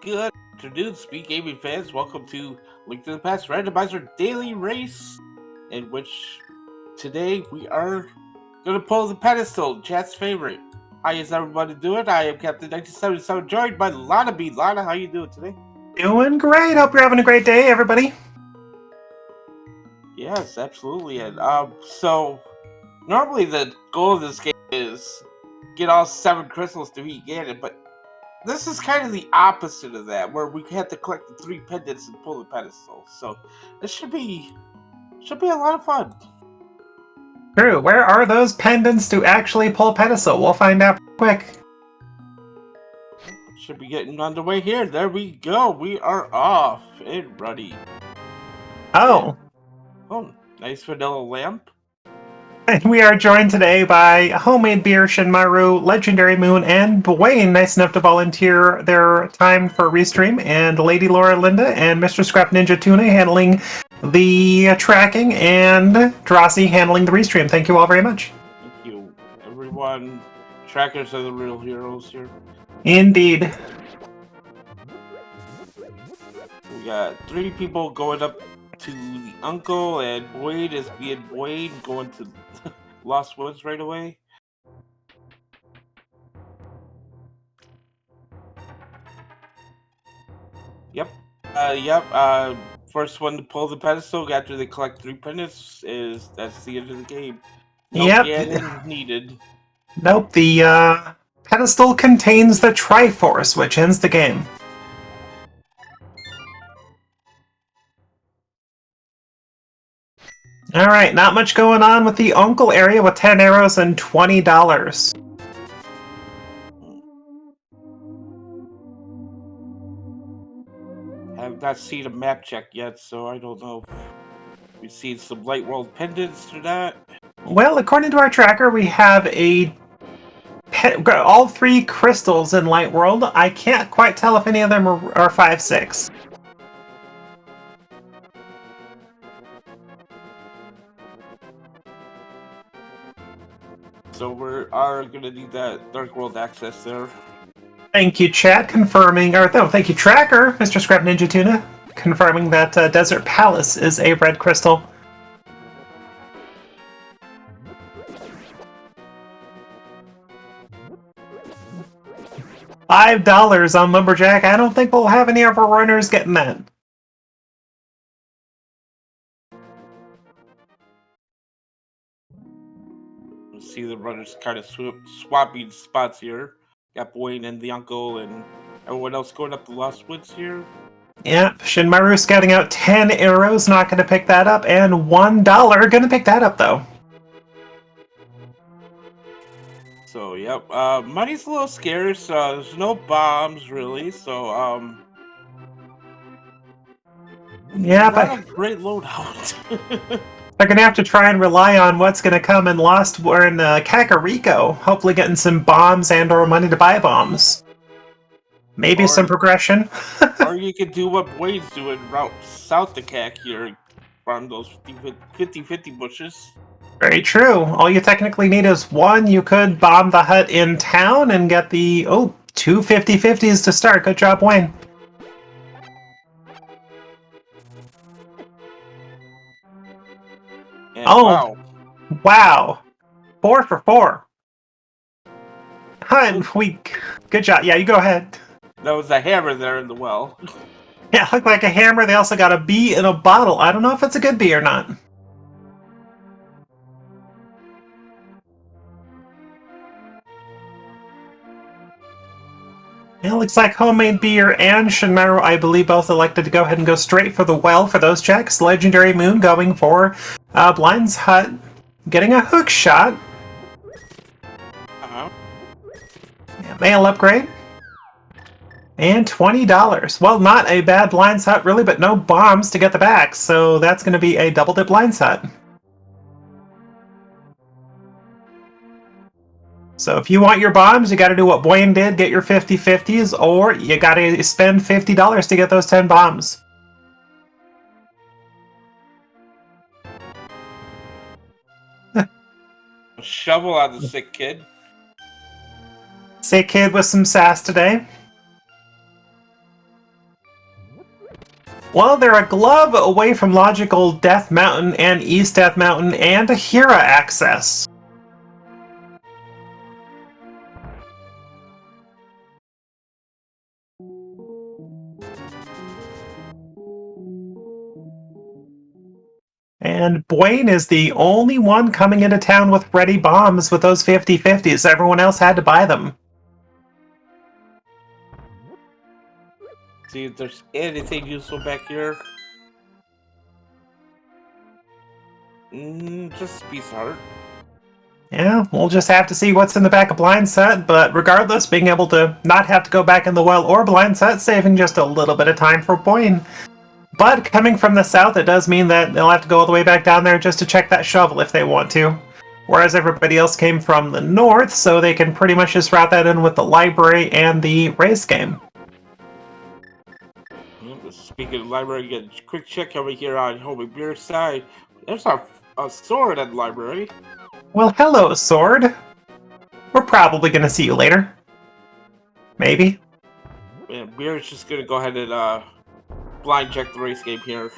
Good afternoon, Speak Gaming fans. Welcome to Link to the Past Randomizer Daily Race, in which today we are going to pull the Pedestal, chat's favorite. How is everybody doing? I am Captain 1977, joined by Lana B. Lana, how you doing today? Doing great. Hope you're having a great day, everybody. Yes, absolutely. And so normally the goal of this game is get all 7 crystals to beat Ganon, but this is kind of the opposite of that, where we have to collect the 3 pendants and pull the pedestal. So it should be a lot of fun. True. Where are those pendants to actually pull Pedestal? We'll find out quick. Should be getting underway here. There we go. We are off and ready. Oh. Oh, nice vanilla lamp. And we are joined today by Homemade Beer, Shinmaru, Legendary Moon, and Wayne, nice enough to volunteer their time for restream, and Lady Laura Linda and Mr. Scrap Ninja Tuna handling the tracking, and Drosy handling the restream. Thank you all very much. Thank you, everyone. Trackers are the real heroes here. Indeed. We got 3 people going up to the uncle, and Boyd is being Boyd going to Lost Woods right away. Yep. First one to pull the pedestal after they collect 3 pendants that's the end of the game. No Ganon needed. Nope, the pedestal contains the Triforce, which ends the game. Alright, not much going on with the Uncle area with 10 arrows and $20. Have not seen a map check yet, so I don't know if we've seen some Light World pendants or not. Well, according to our tracker, we have all 3 crystals in Light World. I can't quite tell if any of them are 5/6. So we are going to need that Dark World access there. Thank you, chat, confirming, or no, thank you, tracker, Mr. Scrap Ninja Tuna, confirming that Desert Palace is a red crystal. $5 on Lumberjack. I don't think we'll have any of our runners getting that. See the runners kind of swapping spots here. Got Boyne and the uncle and everyone else going up the Lost Woods here. Yep, Shinmaru scouting out 10 arrows, not going to pick that up, and $1 going to pick that up, though. So, yep, money's a little scarce, there's no bombs, really, so, yeah, not a great loadout. They're going to have to try and rely on what's going to come in Lost or in Kakariko, hopefully getting some bombs and or money to buy bombs. Maybe some progression. Or you could do what Wade's doing, route south to Kak here, farm those 50-50 bushes. Very true. All you technically need is 1. You could bomb the hut in town and get the, 2 50-50s to start. Good job, Wayne. And wow. 4 for 4. Hunt, good job. Yeah, you go ahead. That was a hammer there in the well. Yeah, it looked like a hammer. They also got a bee in a bottle. I don't know if it's a good bee or not. It looks like Homemade Beer and Shinmaru, I believe, both elected to go ahead and go straight for the well for those checks. Legendary Moon going for Blind's Hut, getting a hook shot. Mail upgrade. And $20. Well, not a bad Blind's Hut, really, but no bombs to get the back, so that's going to be a double dip Blind's Hut. So if you want your bombs, you got to do what Boyne did, get your 50-50s, or you got to spend $50 to get those 10 bombs. Shovel on the sick kid. Sick kid with some sass today. Well, they're a glove away from logical Death Mountain and East Death Mountain and a Hera access. And Bwain is the only one coming into town with ready bombs with those 50-50s. Everyone else had to buy them. See if there's anything useful back here. Just a piece of heart. Yeah, we'll just have to see what's in the back of blind set, but regardless, being able to not have to go back in the well or blind set, saving just a little bit of time for Bwain. But coming from the south, it does mean that they'll have to go all the way back down there just to check that shovel if they want to. Whereas everybody else came from the north, so they can pretty much just route that in with the library and the race game. Speaking of library, get a quick check over here on Homey Beer's side. There's a sword at the library. Well, hello, Sword. We're probably going to see you later. Maybe. Yeah, Beer's just going to go ahead and blind check the race game here.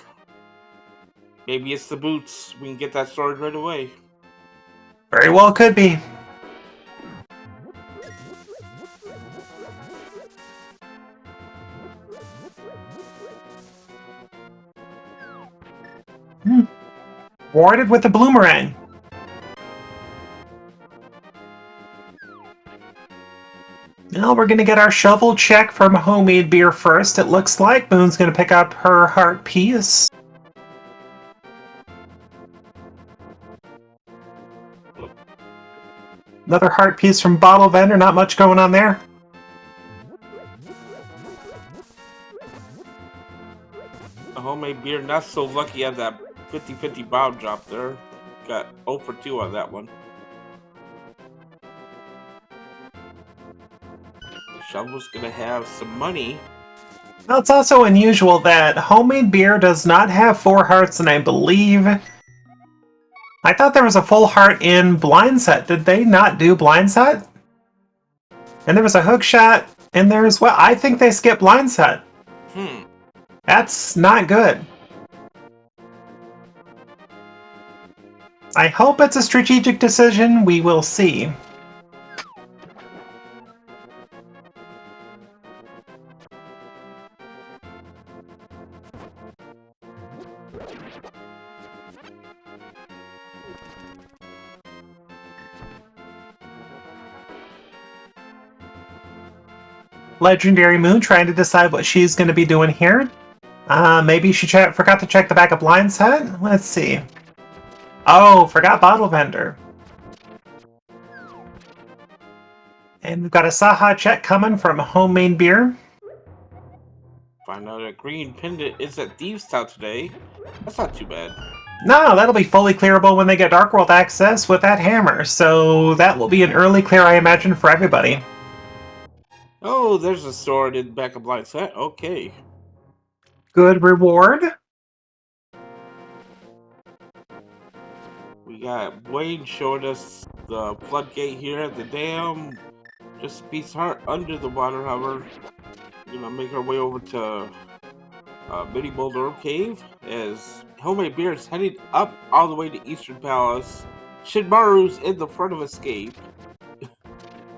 Maybe it's the boots. We can get that sword right away. Very well could be. Warded with the bloomerang. Now we're going to get our shovel check from Homemade Beer first. It looks like Moon's going to pick up her heart piece. Another heart piece from Bottle Vendor, not much going on there. Homemade Beer, not so lucky at that 50-50 bomb drop there. Got 0 for 2 on that one. The shovel's gonna have some money. Well, it's also unusual that Homemade Beer does not have 4 hearts, and I believe... I thought there was a full heart in Blind Set. Did they not do Blind Set? And there was a hook shot in there as well. I think they skipped Blind Set. That's not good. I hope it's a strategic decision. We will see. Legendary Moon trying to decide what she's going to be doing here. Maybe she forgot to check the back of Blind Set? Let's see. Oh, forgot Bottle Vendor. And we've got a Saha check coming from Homemade Beer. Find out a green pendant is at Thieves Town today. That's not too bad. No, that'll be fully clearable when they get Dark World access with that hammer. So that will be an early clear, I imagine, for everybody. Oh, there's a sword in the back of Blind Set. Okay. Good reward. We got Wayne showing us the floodgate here at the dam. Just a piece of heart under the water, however. Gonna make our way over to Mini Boulder Cave as Homemade Beer is heading up all the way to Eastern Palace. Shinmaru's in the front of Escape.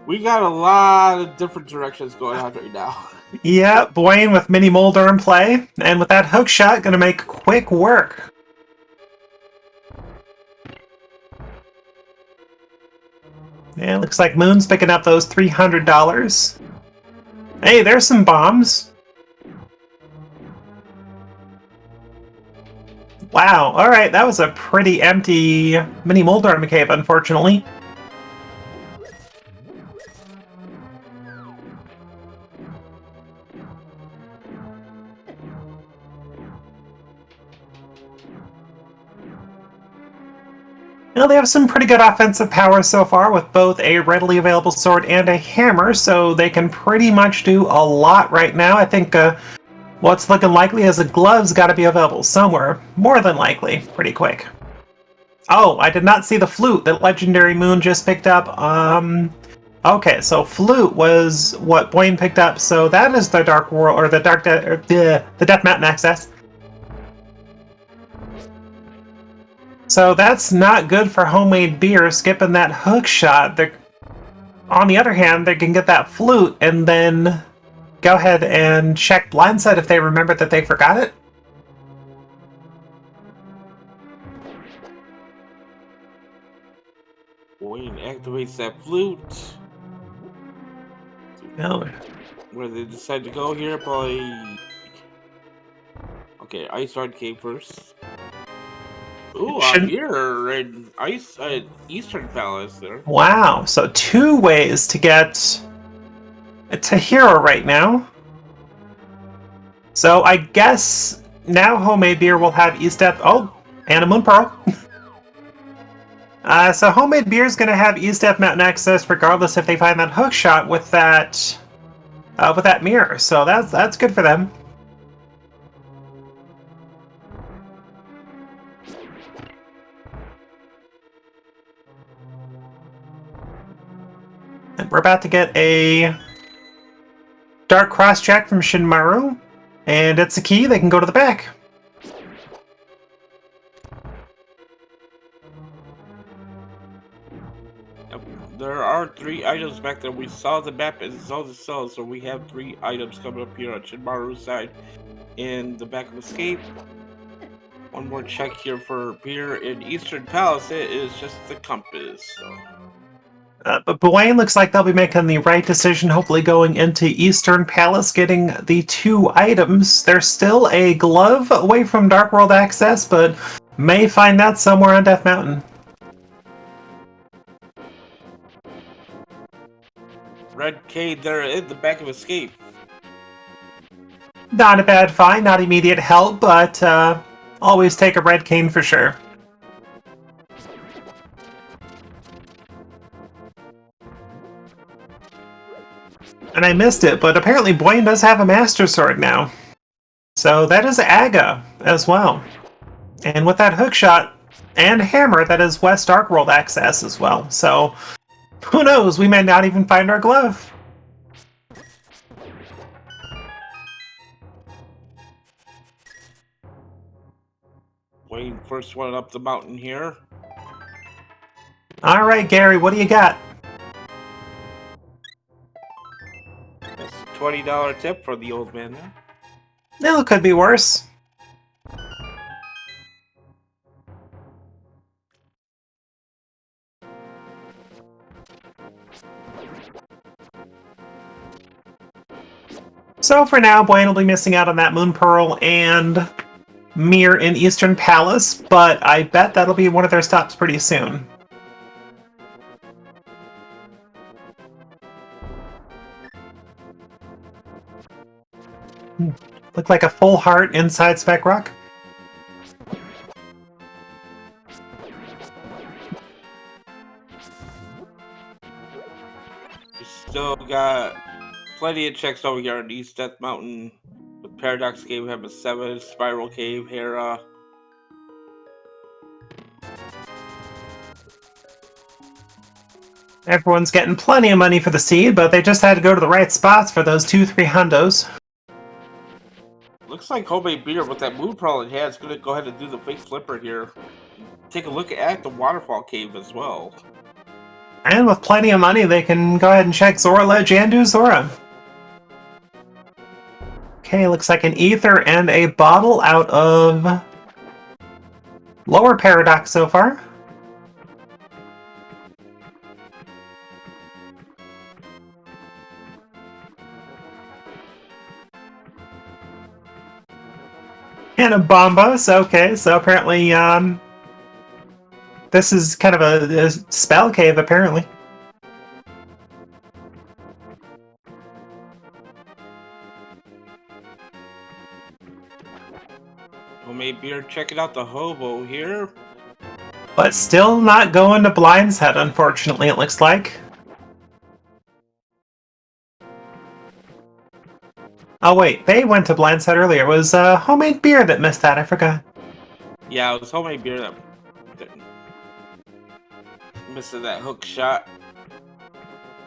We got a lot of different directions going on right now. Yeah, Bwain with Mini Molder in play, and with that hook shot, gonna make quick work. Yeah, looks like Moon's picking up those $300. Hey, there's some bombs. Wow, alright, that was a pretty empty Mini Molder cave, unfortunately. Well, they have some pretty good offensive power so far with both a readily available sword and a hammer, so they can pretty much do a lot right now. I think what's looking likely is a glove's got to be available somewhere, more than likely, pretty quick. Oh, I did not see the flute that Legendary Moon just picked up. Okay, so flute was what Bwain picked up, so that is the Dark World, or the Death Mountain access. So that's not good for homemade beer, skipping that hook shot. On the other hand, they can get that flute and then go ahead and check blindside if they remember that they forgot it. Wayne activates that flute. No. Where they decide to go here, probably. Okay, Ice Rod Cave first. Ooh, here in Eastern Palace there. Wow, so 2 ways to get to hero right now. So I guess now homemade beer will have East Death. Oh, and a Moon Pearl. So homemade beer is going to have East Death Mountain access regardless if they find that hook shot with that mirror. So that's good for them. And we're about to get a dark cross check from Shinmaru, and it's a key. They can go to the back. There are 3 items back there. We saw the map and saw the cells, so we have 3 items coming up here on Shinmaru's side in the back of Escape. One more check here for beer in Eastern Palace. It is just the compass. So. But Bwayne looks like they'll be making the right decision, hopefully going into Eastern Palace, getting the 2 items. There's still a glove away from Dark World access, but may find that somewhere on Death Mountain. Red Cade there in the back of Escape. Not a bad find, not immediate help, but always take a red cane for sure. And I missed it, but apparently Bwayne does have a Master Sword now. So that is Aga as well. And with that hook shot and hammer, that is West Dark World access as well. So who knows, we may not even find our glove. Wayne first one up the mountain here. Alright, Gary, what do you got? That's a $20 tip for the old man there. No, it could be worse. So for now, Bwayne will be missing out on that Moon Pearl and Mirror in Eastern Palace, but I bet that'll be one of their stops pretty soon. Look like a full heart inside Spec Rock. We still got plenty of checks over here on East Death Mountain. The Paradox Cave have a 7, Spiral Cave, Hera. Everyone's getting plenty of money for the seed, but they just had to go to the right spots for those 2-3 hundos. Looks like homemade beer with that Moon Pearl in hand is going to go ahead and do the fake flipper here. Take a look at the Waterfall Cave as well. And with plenty of money, they can go ahead and check Zora Ledge and do Zora. Okay, looks like an ether and a bottle out of Lower Paradox so far. And a Bombos, okay, so apparently this is kind of a spell cave, apparently. Homemade beer checking out the hobo here. But still not going to Blind's Head, unfortunately, it looks like. Oh wait, they went to Blind's Head earlier. It was homemade beer that missed that, I forgot. Yeah, it was homemade beer that missed that hook shot.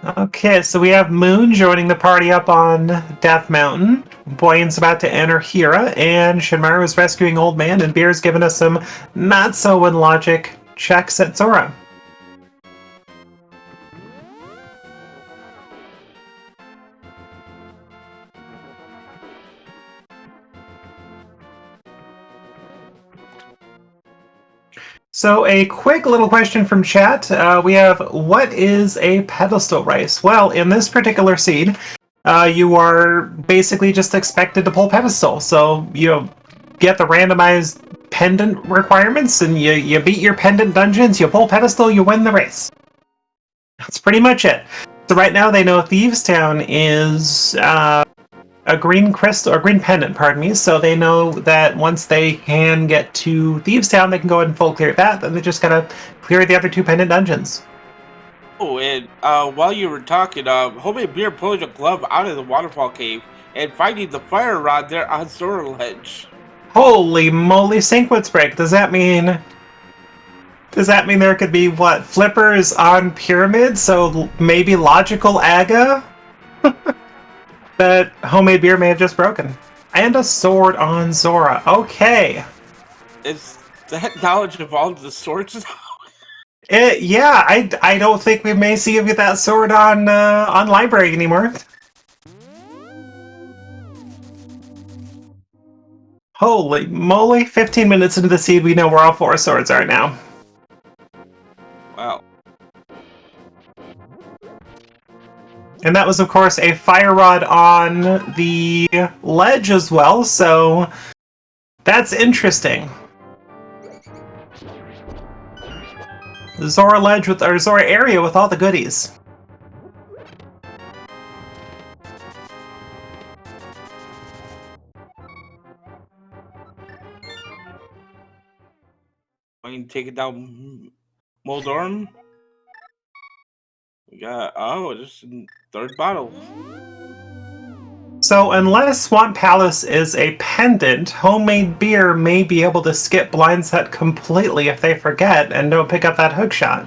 Okay, so we have Moon joining the party up on Death Mountain. Boyan's about to enter Hira, and Shinmaru is rescuing Old Man, and Beer's giving us some not-so-in-logic checks at Zora. So a quick little question from chat. We have, what is a pedestal race? Well, in this particular seed, you are basically just expected to pull pedestal. So you get the randomized pendant requirements, and you beat your pendant dungeons, you pull pedestal, you win the race. That's pretty much it. So right now they know Thieves Town is a green crystal, or green pendant, pardon me, so they know that once they can get to Thieves Town, they can go ahead and full clear that, then they just gotta clear the other 2 pendant dungeons. Oh, and while you were talking, Homemade Beer pulling a glove out of the waterfall cave and finding the fire rod there on Zora Ledge. Holy moly, Sinkwitz break. Does that mean there could be, what, flippers on pyramids? So maybe logical Aga? That Homemade Beer may have just broken. And a sword on Zora. Okay. Is that knowledge of all the swords? Yeah, I don't think we may see that sword on library anymore. Holy moly, 15 minutes into the seed, we know where all 4 swords are now. Wow. And that was, of course, a fire rod on the ledge as well, so that's interesting. Zora ledge or Zora area with all the goodies. I can take it down Moldorm. We got, just third bottle. So unless Swamp Palace is a pendant, Homemade Beer may be able to skip blind set completely if they forget and don't pick up that hook shot.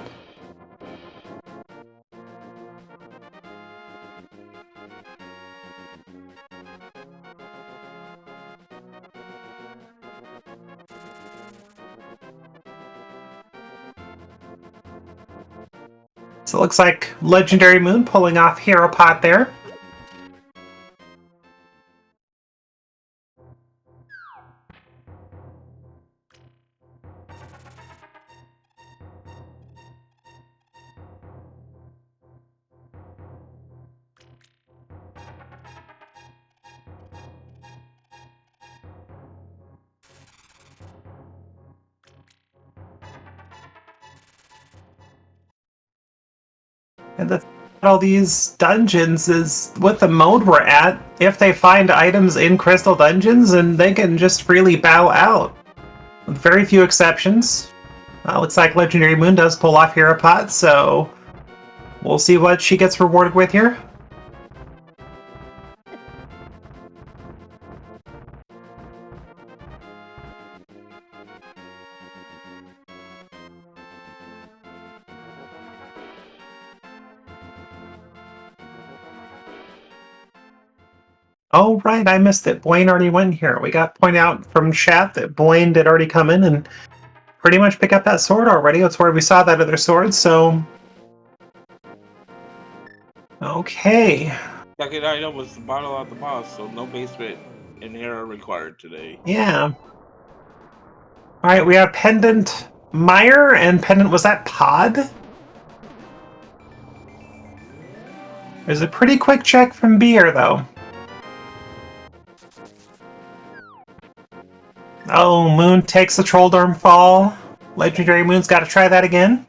So it looks like Legendary Moon pulling off Hero Pot there. And the thing about all these dungeons is, with the mode we're at, if they find items in Crystal Dungeons, and they can just freely bow out. With very few exceptions. Looks like Legendary Moon does pull off Hero Pot, so we'll see what she gets rewarded with here. Oh, right, I missed it. Blaine already went here. We got pointed out from chat that Blaine did already come in and pretty much pick up that sword already. That's where we saw that other sword, so... Okay. Second item was the bottle at the boss, so no basement and error required today. Yeah. Alright, we have Pendant Mire, and Pendant, was that Pod? There's a pretty quick check from Beer, though. Oh, Moon takes the Troll Dorm fall. Legendary Moon's got to try that again.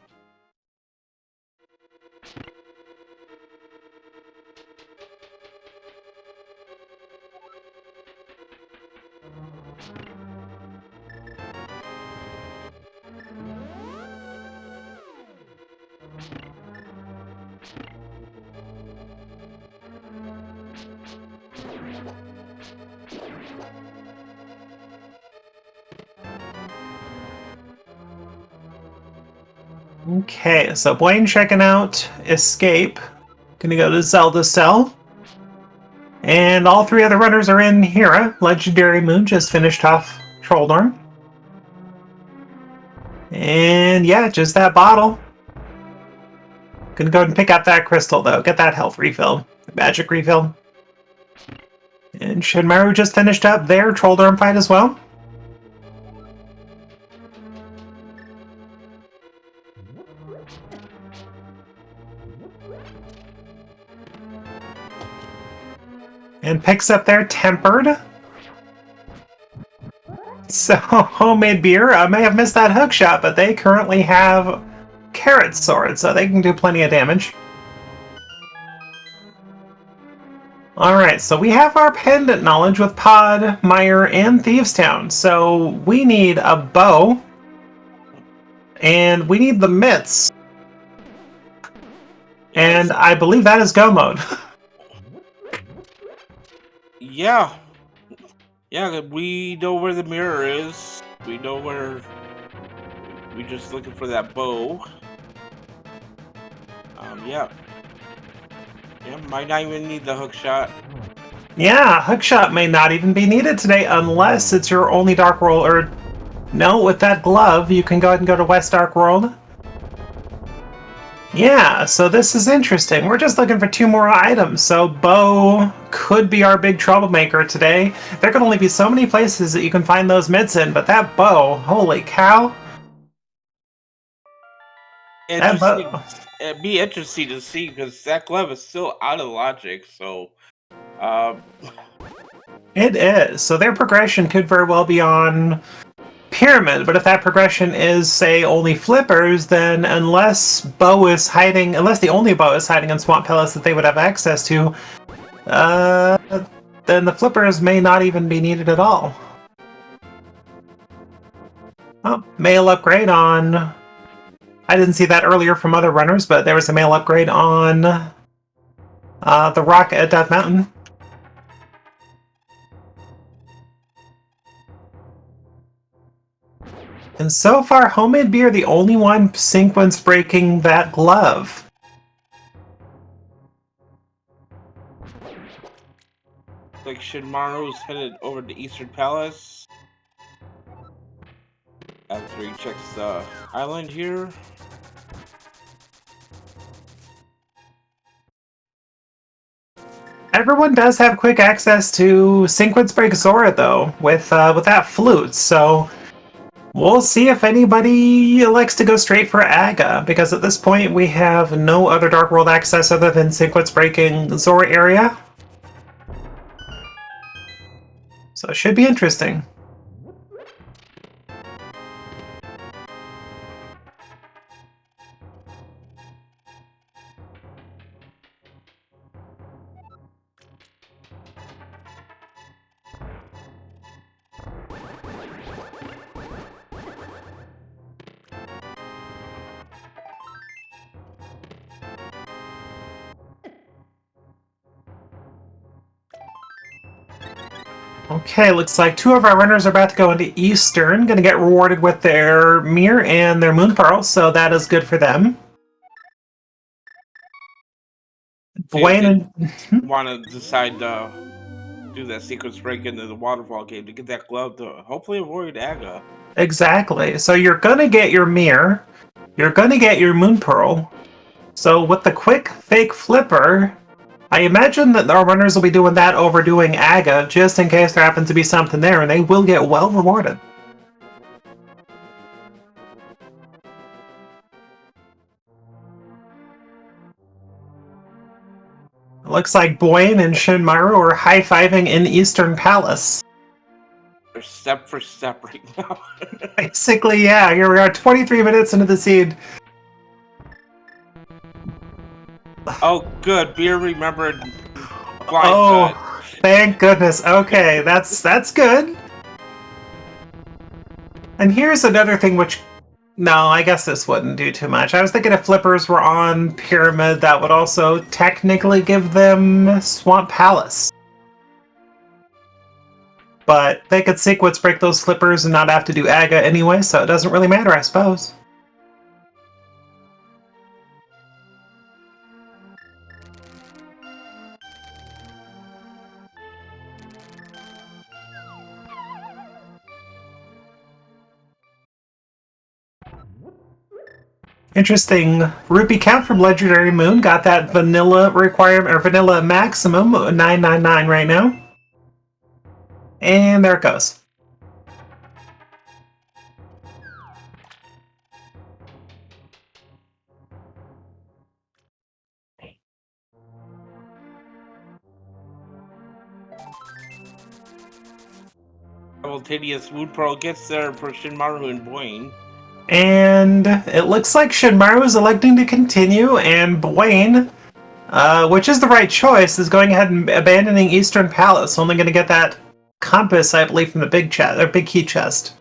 Okay, so Blaine checking out Escape. Gonna go to Zelda Cell. And all three other runners are in Hera. Legendary Moon just finished off Trolldorn. And yeah, just that bottle. Gonna go ahead and pick up that crystal though. Get that health refill. Magic refill. And Shinmaru just finished up their Trolldorn fight as well. And picks up their Tempered. So, Homemade Beer, I may have missed that hook shot, but they currently have Carrot Sword, so they can do plenty of damage. Alright, so we have our Pendant knowledge with Pod, Mire, and Thieves Town. So we need a bow, and we need the mitts. And I believe that is go mode. Yeah. Yeah, we know where the mirror is. We know where... We're just looking for that bow. Yeah. Yeah, might not even need the hook shot. Yeah, hook shot may not even be needed today unless it's your only Dark World, or... No, with that glove, you can go ahead and go to West Dark World. Yeah, so this is interesting. We're just looking for 2 more items, so bow could be our big troublemaker today. There can only be so many places that you can find those mitts in, but that bow, holy cow. That bow. It'd be interesting to see, because that glove is still out of logic, so... It is. So their progression could very well be on Pyramid, but if that progression is, say, only flippers, then unless the only bow is hiding in Swamp Palace that they would have access to, then the flippers may not even be needed at all. Oh, mail upgrade on... I didn't see that earlier from other runners, but there was a mail upgrade on the rock at Death Mountain. And so far, Homemade Beer the only one sequence breaking that glove. Like Shinmaru's headed over to Eastern Palace. After he checks the island here. Everyone does have quick access to Sequence Break Zora, though, with that flute, so we'll see if anybody likes to go straight for Aga, because at this point we have no other Dark World access other than Sequence Breaking Zora area. So it should be interesting. Okay, looks like 2 of our runners are about to go into Eastern, gonna get rewarded with their Mire and their Moon Pearl, so that is good for them. Dwayne and... want to decide to do that sequence break into the waterfall game to get that glove to hopefully avoid Aga. Exactly. So you're gonna get your Mire, you're gonna get your Moon Pearl. So with the quick fake flipper, I imagine that our runners will be doing that over doing Aga, just in case there happens to be something there, and they will get well rewarded. Looks like Boyne and Shinmaru are high-fiving in Eastern Palace. They're step for step right now. Basically, yeah, here we are 23 minutes into the seed. Oh, good. Beer remembered. Thank goodness. Okay, that's good. And here's another thing which... No, I guess this wouldn't do too much. I was thinking if flippers were on Pyramid, that would also technically give them Swamp Palace. But they could sequence break those flippers and not have to do Aga anyway, so it doesn't really matter, I suppose. Interesting. Rupee count from Legendary Moon got that vanilla requirement, or vanilla maximum, 999 right now. And there it goes. Simultaneous Moon Pearl gets there for Shinmaru and Boyne. And it looks like Shinmaru is electing to continue, and Boyne, which is the right choice, is going ahead and abandoning Eastern Palace, only going to get that compass, I believe, from the big chest, or big key chest.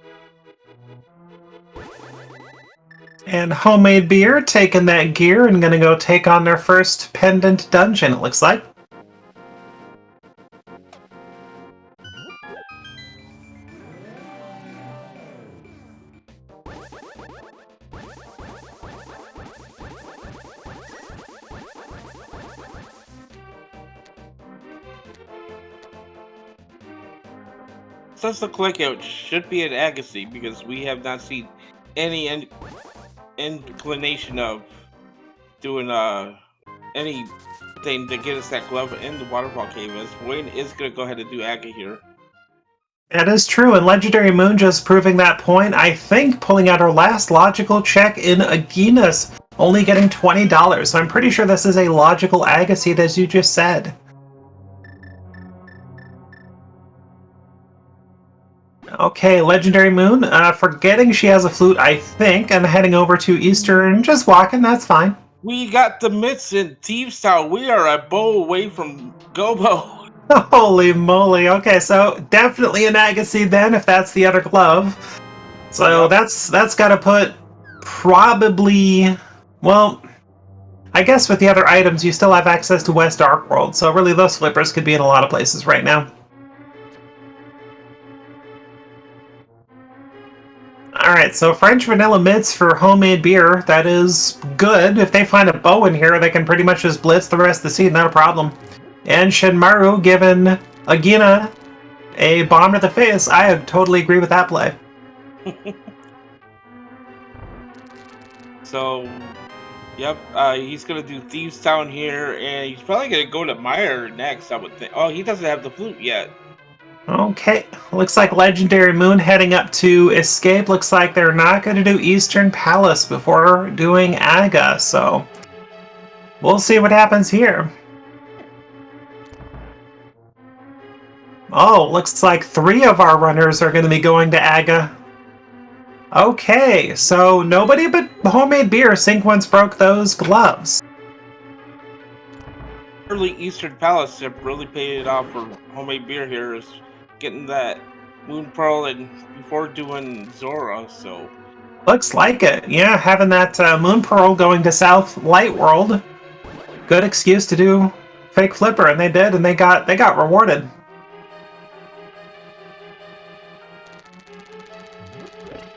And Homemade Beer taking that gear and going to go take on their first Pendant dungeon, it looks like. Does look like it should be an Agahnim because we have not seen any inclination of doing anything to get us that glove in the waterfall cave. As Wayne is going to go ahead and do Aga here. That is true, and Legendary Moon just proving that point. I think pulling out our last logical check in Agahnim, only getting $20. So I'm pretty sure this is a logical Agahnim, as you just said. Okay, Legendary Moon, forgetting she has a flute, I think, and heading over to Eastern, just walking, that's fine. We got the mitts in Thieves Town. We are a bow away from Gobo. Holy moly, okay, so definitely an Agahnim then, if that's the other glove. So that's gotta put probably, well, I guess with the other items you still have access to West Dark World, so really those flippers could be in a lot of places right now. Alright, so French vanilla mitts for Homemade Beer. That is good. If they find a bow in here, they can pretty much just blitz the rest of the seed, not a problem. And Shinmaru giving Agahnim a bomb to the face. I totally agree with that play. So, yep, he's going to do Thieves Town here, and he's probably going to go to Mire next, I would think. Oh, he doesn't have the flute yet. Okay, looks like Legendary Moon heading up to Escape. Looks like they're not going to do Eastern Palace before doing Aga, so we'll see what happens here. Oh, looks like 3 of our runners are going to be going to Aga. Okay, so nobody but Homemade Beer sync once broke those gloves. Early Eastern Palace have really paid it off for Homemade Beer here, is getting that Moon Pearl and before doing Zora, so. Looks like it. Yeah, having that Moon Pearl going to South Light World. Good excuse to do fake flipper, and they did, and they got rewarded.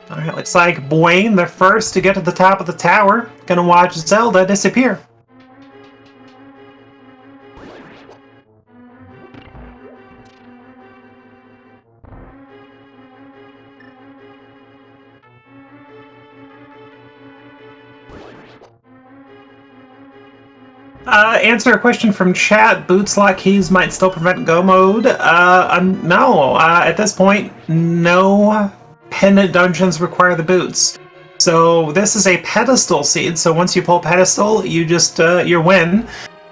Alright, looks like Boyne, the first to get to the top of the tower, gonna watch Zelda disappear. Answer a question from chat. Boots lock keys might still prevent go mode. No. At this point, no Pendant dungeons require the boots. So this is a Pedestal seed. So once you pull Pedestal, you just you win.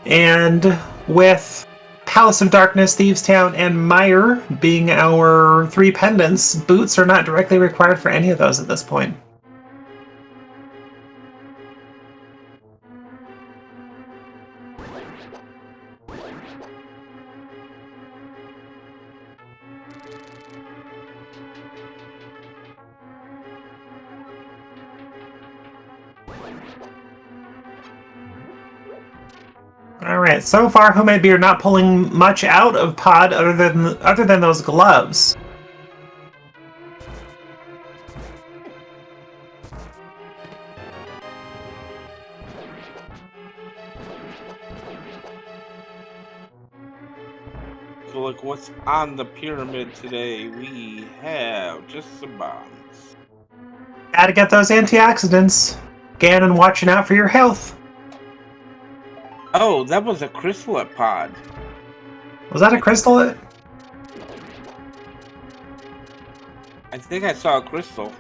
And with Palace of Darkness, Thieves Town, and Mire being our 3 pendants, boots are not directly required for any of those at this point. Alright, so far Homemade Beer not pulling much out of Pod other than those gloves. So look, what's on the pyramid today? We have just some bombs. Gotta get those antioxidants. Ganon watching out for your health. Oh, that was a chrysalid pod. Was that a crystal? I think I saw a crystal.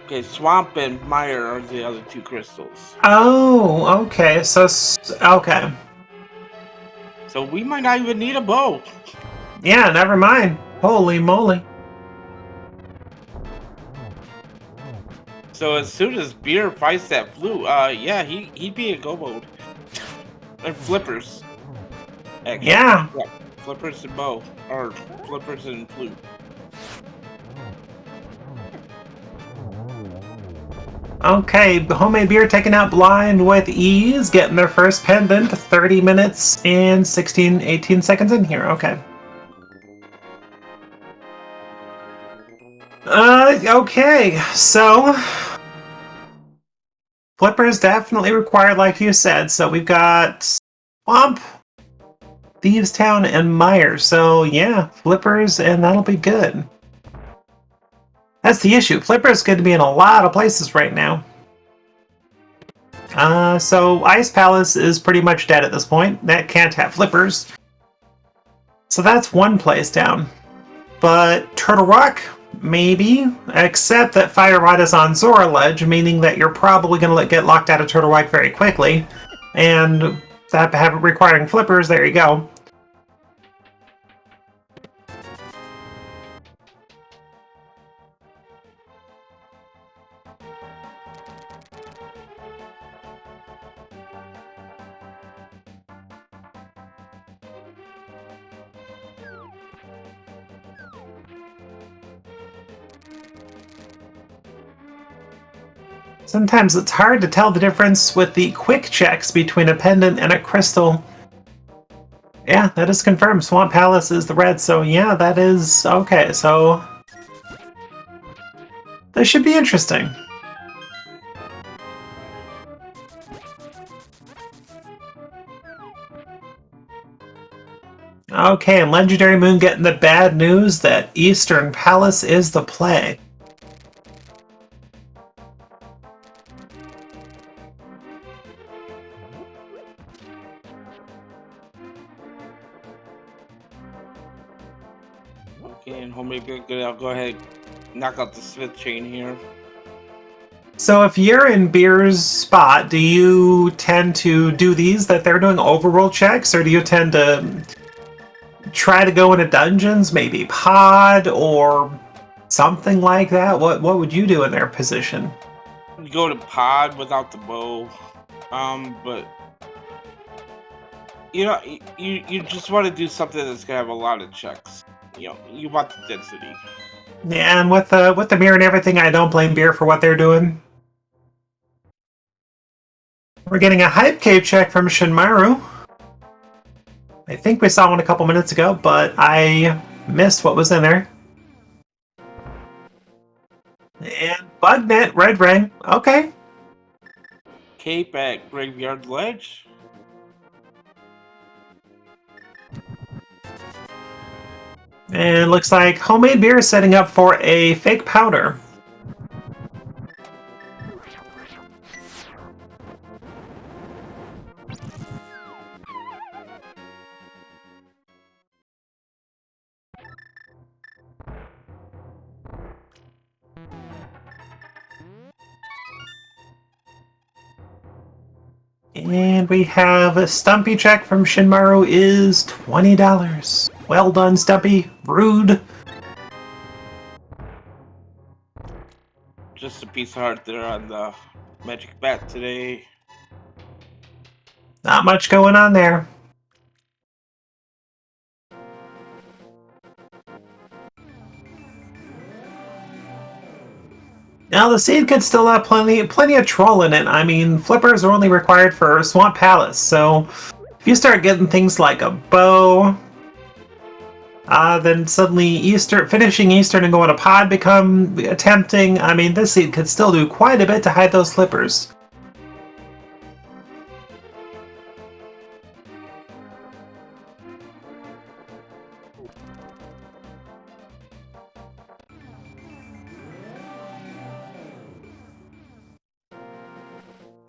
Okay, swamp and mire are the other two crystals. Oh, okay. So, okay. So we might not even need a bow. Yeah, never mind. Holy moly. So as soon as Beer fights that flute, yeah, he'd be a go mode. And flippers. Actually. Yeah. Flippers and bow. Or flippers and flute. Okay, Homemade Beer taking out Blind with ease, getting their first pendant, 30 minutes and 18 seconds in here. Okay. Okay, so Flippers definitely required, like you said. So we've got Swamp, Thieves Town, and Mire. So yeah, Flippers, and that'll be good. That's the issue. Flipper's going to be in a lot of places right now. So Ice Palace is pretty much dead at this point. That can't have Flippers. So that's one place down. But Turtle Rock, maybe. Except that Fire Rod is on Zora Ledge, meaning that you're probably going to get locked out of Turtle Rock very quickly. And that requiring Flippers, there you go. Sometimes it's hard to tell the difference with the quick checks between a pendant and a crystal. Yeah, that is confirmed. Swamp Palace is the red, so yeah, that is okay. So this should be interesting. Okay, and Legendary Moon getting the bad news that Eastern Palace is the play. Okay, and Homemade Beer, good. I'll go ahead and knock out the Smith chain here. So if you're in Beer's spot, do you tend to do these that they're doing overworld checks, or do you tend to try to go into dungeons, maybe pod or something like that? What would you do in their position? Go to pod without the bow, but you know, you just want to do something that's gonna have a lot of checks. You know, you want the density. Yeah, and with the mirror and everything, I don't blame Beer for what they're doing. We're getting a Hype Cave check from Shinmaru. I think we saw one a couple minutes ago, but I missed what was in there. And Bugnet, Red Ring. Okay. Cape at Graveyard Ledge. And looks like Homemade Beer is setting up for a fake powder. And we have a Stumpy check from Shinmaru is $20. Well done, Stumpy. Rude. Just a piece of heart there on the Magic Bat today. Not much going on there. Now the seed could still have plenty of troll in it. I mean, flippers are only required for Swamp Palace, so if you start getting things like a bow, then suddenly finishing Eastern and going to pod become tempting. I mean, this seed could still do quite a bit to hide those flippers.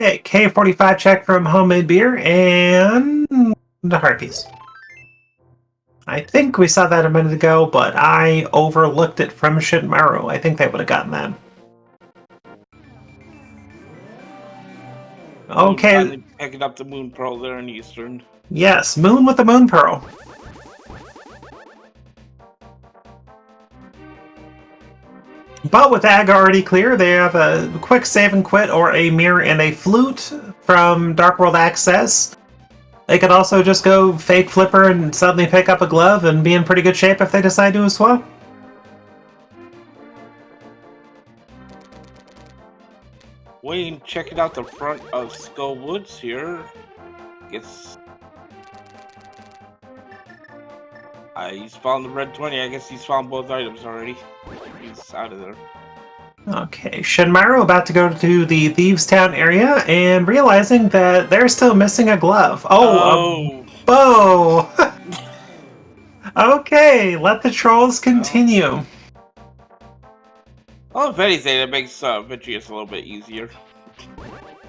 Okay, K45 check from Homemade Beer and the Harpies. I think we saw that a minute ago, but I overlooked it from Shinmaru. I think they would have gotten that. Okay. Moon finally picking up the Moon Pearl there in Eastern. Yes, Moon with the Moon Pearl. But with Ag already clear, they have a quick save and quit or a mirror and a flute from Dark World Access. They could also just go fake flipper and suddenly pick up a glove and be in pretty good shape if they decide to as well. Wayne checking out the front of Skull Woods here. Gets. He's found the red 20. I guess he's found both items already. He's out of there. Okay, Shinmaru about to go to the Thieves Town area and realizing that they're still missing a glove. Oh, a bow! Okay, let the trolls continue. Well, if anything, it makes Vitreous a little bit easier.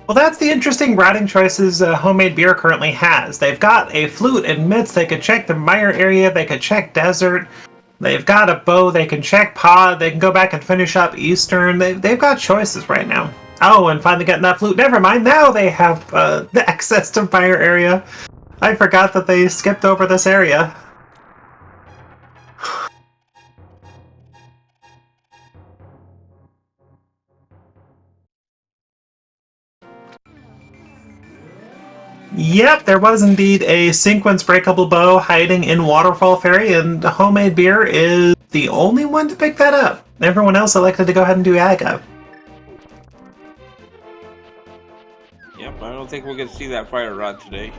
Well, that's the interesting routing choices Homemade Beer currently has. They've got a flute and mitts, they could check the mire area, they could check desert. They've got a bow, they can check pod, they can go back and finish up Eastern. They've got choices right now. Oh, and finally getting that flute. Never mind, now they have the access to mire area. I forgot that they skipped over this area. Yep, there was indeed a sequence breakable bow hiding in Waterfall Ferry, and Homemade Beer is the only one to pick that up. Everyone else elected to go ahead and do Aga. Yep, I don't think we're going to see that fire rod today.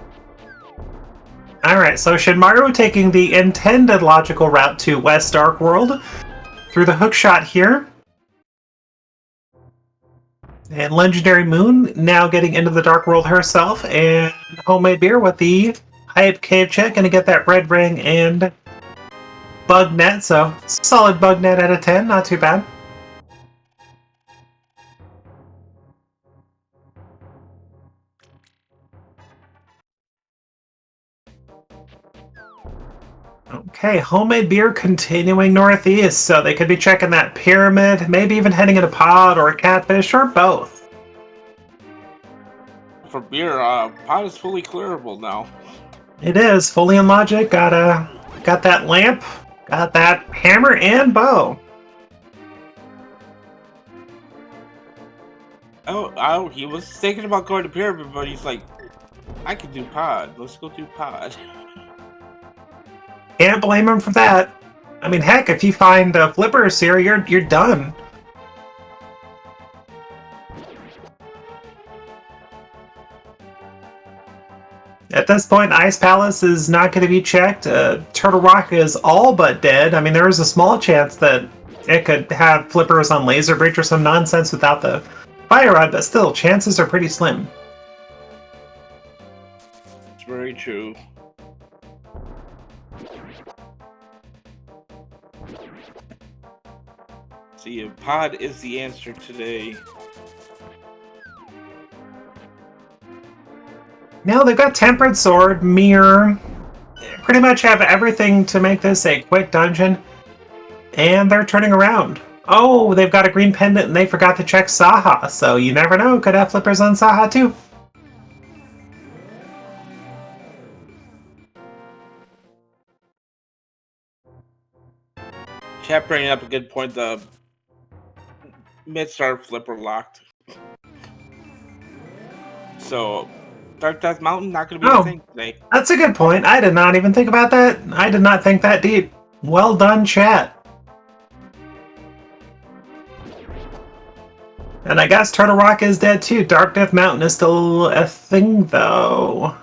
Alright, so Shinmaru taking the intended logical route to West Dark World through the hookshot here. And Legendary Moon now getting into the Dark World herself, and Homemade Beer with the Hype Cave check, gonna get that red ring and bug net, so solid bug net out of 10, not too bad. Okay, Homemade Beer continuing northeast, so they could be checking that pyramid, maybe even heading into pod or a catfish or both. For Beer, pod is fully clearable now. It is fully in logic. Got that lamp, got that hammer and bow. Oh, he was thinking about going to pyramid, but he's like, I can do pod. Let's go do pod. Can't blame him for that. I mean, heck, if you find flippers here, you're done. At this point, Ice Palace is not going to be checked. Turtle Rock is all but dead. I mean, there is a small chance that it could have flippers on Laser Bridge or some nonsense without the fire rod, but still, chances are pretty slim. It's very true. See, pod is the answer today. Now they've got Tempered Sword, Mirror, pretty much have everything to make this a quick dungeon, and they're turning around. Oh, they've got a green pendant and they forgot to check Saha, so you never know, could have flippers on Saha too. Chat bringing up a good point, the mid-star flipper locked. So, Dark Death Mountain not going to be a thing today. That's a good point. I did not even think about that. I did not think that deep. Well done, chat. And I guess Turtle Rock is dead too. Dark Death Mountain is still a thing, though.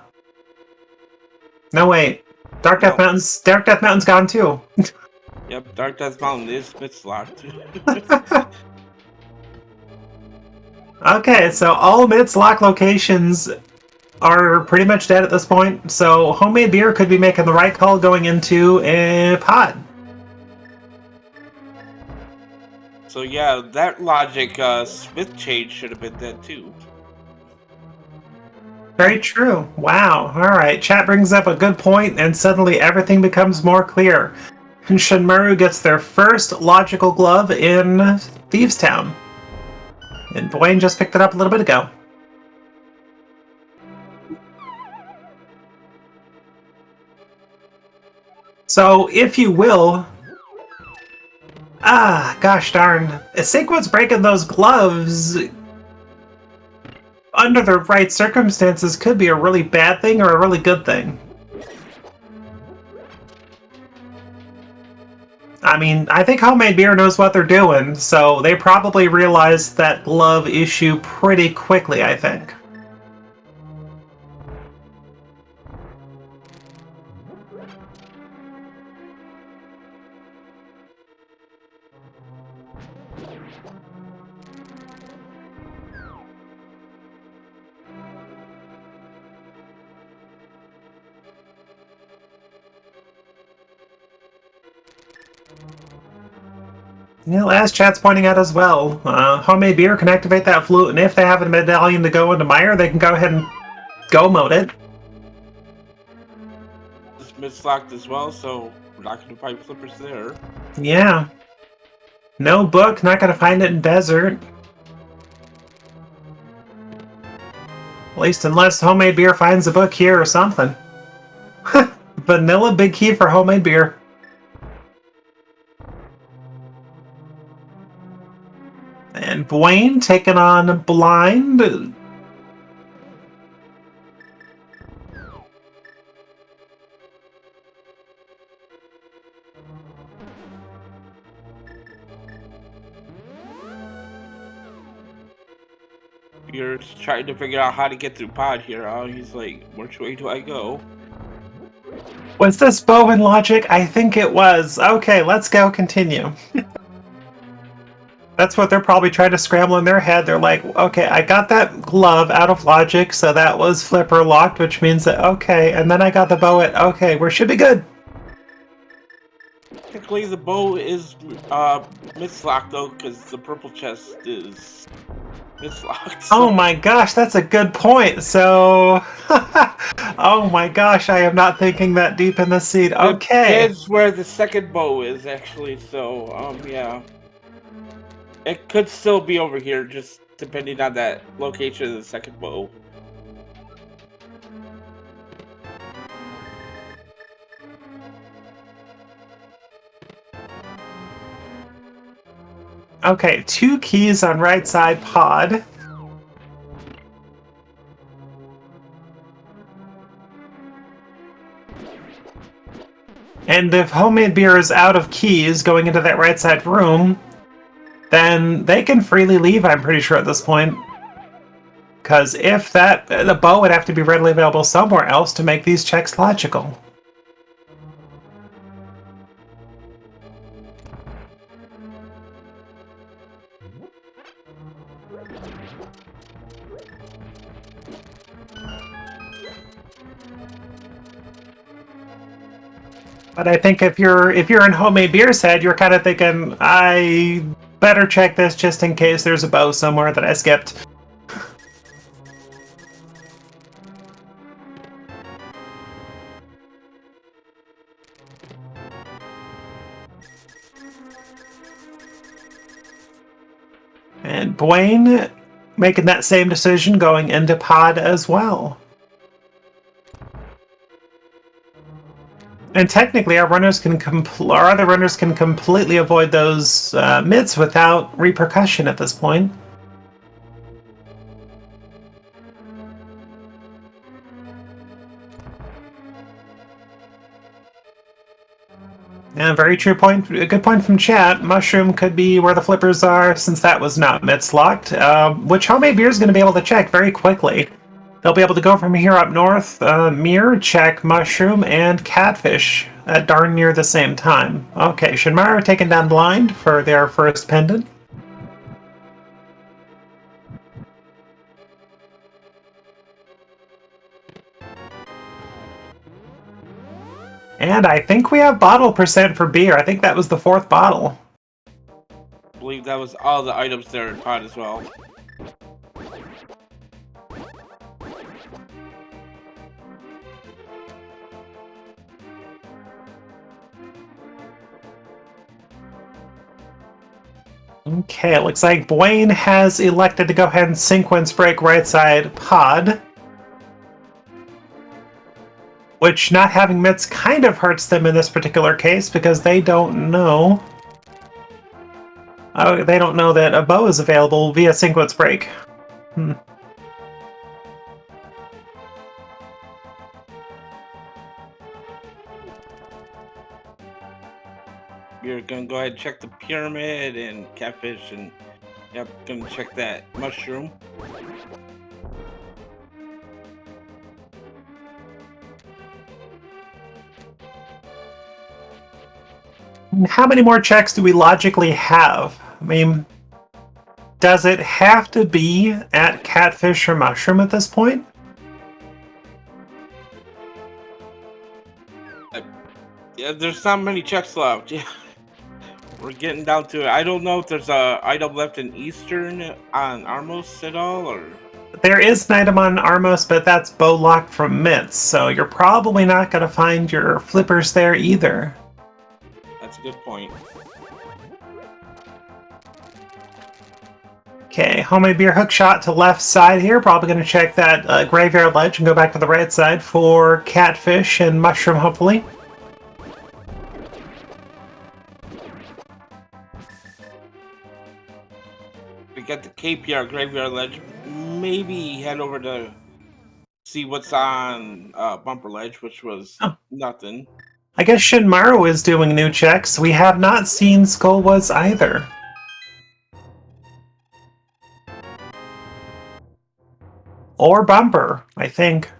No, wait. Dark Death Mountain's gone too. Yep, Dark Death Mountain is mid-locked. Okay, so all mid-lock locations are pretty much dead at this point. So Homemade Beer could be making the right call going into a pod. So yeah, that logic, Smith change should have been dead too. Very true. Wow. All right. Chat brings up a good point, and suddenly everything becomes more clear. And Shinmaru gets their first logical glove in Thieves Town. And Dwayne just picked it up a little bit ago. So, if you will... gosh darn. Sinkwood's breaking those gloves... under the right circumstances could be a really bad thing or a really good thing. I mean, I think Homemade Beer knows what they're doing, so they probably realized that glove issue pretty quickly, I think. You know, as chat's pointing out as well, Homemade Beer can activate that flute, and if they have a medallion to go into Mire, they can go ahead and go mode it. It's mislocked as well, so we're not going to find flippers there. Yeah. No book, not gonna find it in Desert. At least unless Homemade Beer finds a book here or something. Vanilla big key for Homemade Beer. And Dwayne taking on Blind. You're trying to figure out how to get through pod here. He's like, which way do I go? Was this Bowen logic? I think it was. Okay, let's go continue. That's what they're probably trying to scramble in their head. They're like, okay, I got that glove out of logic, so that was flipper locked, which means that, okay, and then I got the bow at, okay, we should be good. Technically, the bow is mislocked, though, because the purple chest is mislocked. Oh my gosh, that's a good point. So, oh my gosh, I am not thinking that deep in the seed. Okay. It's where the second bow is, actually, so, yeah. It could still be over here, just depending on that location of the second bow. Okay, 2 keys on right side pod. And if Homemade Beer is out of keys going into that right side room, then they can freely leave, I'm pretty sure, at this point. Because if that, the bow would have to be readily available somewhere else to make these checks logical. But I think if you're in Homemade Beer's head, you're kind of thinking, I better check this just in case there's a bow somewhere that I skipped. And Dwayne making that same decision going into pod as well. And technically, our other runners can completely avoid those mids without repercussion at this point. Yeah, very true point. A good point from chat. Mushroom could be where the flippers are, since that was not mids locked, which Homemade Beer is going to be able to check very quickly. They'll be able to go from here up north, Mire, check Mushroom, and Catfish at darn near the same time. Okay, Shinmaru taking down Blind for their first pendant. And I think we have bottle percent for beer. I think that was the 4th bottle. I believe that was all the items there in pod as well. Okay, it looks like Blaine has elected to go ahead and sequence break right side pod. Which not having mitts kind of hurts them in this particular case because they don't know. They don't know that a bow is available via sequence break. You're gonna go ahead and check the pyramid and catfish, and yep, gonna check that mushroom. How many more checks do we logically have? I mean, does it have to be at catfish or mushroom at this point? Yeah, there's not many checks left. Yeah, we're getting down to it. I don't know if there's a item left in Eastern on Armos at all, or There is an item on Armos, but that's bow locked from mitts, so you're probably not going to find your flippers there either. that's a good point. Okay, homemade beer hook shot to left side here. Probably going to check that graveyard ledge and go back to the right side for catfish and mushroom, hopefully. We got the KPR graveyard ledge. Maybe head over to see what's on Bumper Ledge, which was nothing. I guess Shinmaru is doing new checks. We have not seen Skullwoods either. Or Bumper, I think.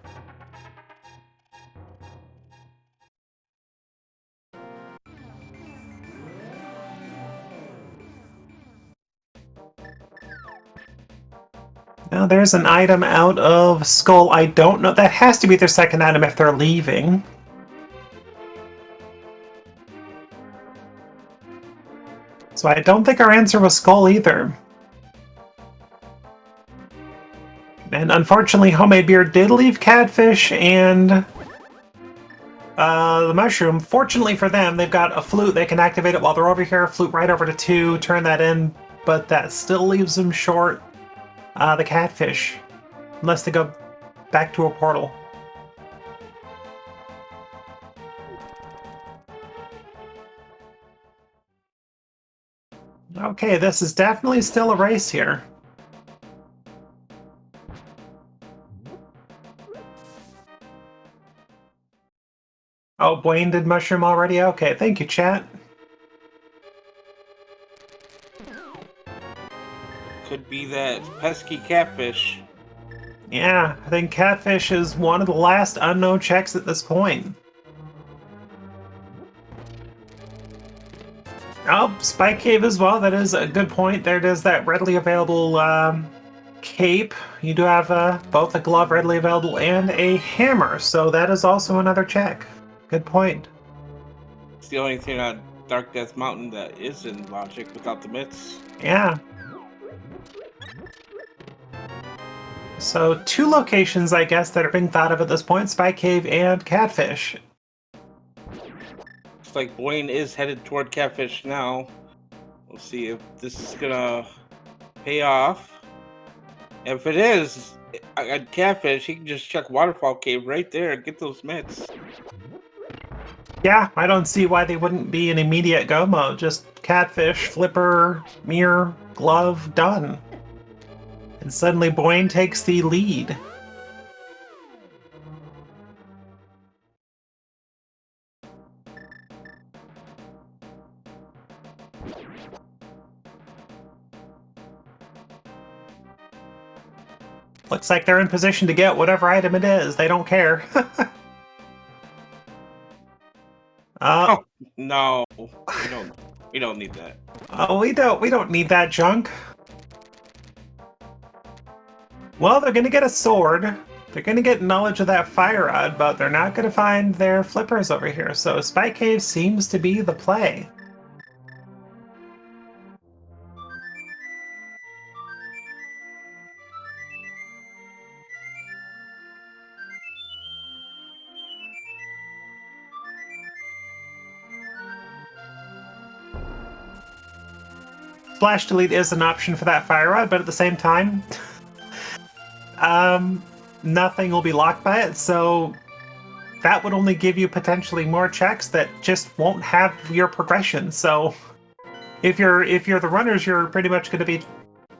Now there's an item out of Skull. I don't know. That has to be their second item if they're leaving. So I don't think our answer was Skull either. And unfortunately, Homemade Beer did leave Catfish and the Mushroom. Fortunately for them, they've got a flute. They can activate it while they're over here. Flute right over to 2, turn that in. But that still leaves them short the Catfish. Unless they go back to a portal. Okay, this is definitely still a race here. Oh, Blaine did Mushroom already? Okay, thank you, chat. Could be that pesky catfish. Yeah, I think Catfish is one of the last unknown checks at this point. Oh, Spike Cave as well. That is a good point. There it is, that readily available cape. You do have both a glove readily available and a hammer, so that is also another check. Good point. It's the only thing on Dark Death Mountain that is in logic without the myths. Yeah. So 2 locations, I guess, that are being thought of at this point, Spike Cave and Catfish. Looks like Blaine is headed toward Catfish now. We'll see if this is gonna pay off. If it is, at Catfish, he can just check Waterfall Cave right there and get those mitts. Yeah, I don't see why they wouldn't be an immediate go mode. Just Catfish, Flipper, Mire, Glove, done. And suddenly Blaine takes the lead. Looks like they're in position to get whatever item it is. They don't care. Oh no, we don't need that. Oh, we don't need that junk. Well, they're gonna get a sword. They're gonna get knowledge of that fire rod, but they're not gonna find their flippers over here. So Spike Cave seems to be the play. Splash Delete is an option for that Fire Rod, but at the same time, nothing will be locked by it, so that would only give you potentially more checks that just won't have your progression. So if you're the runners, you're pretty much going to be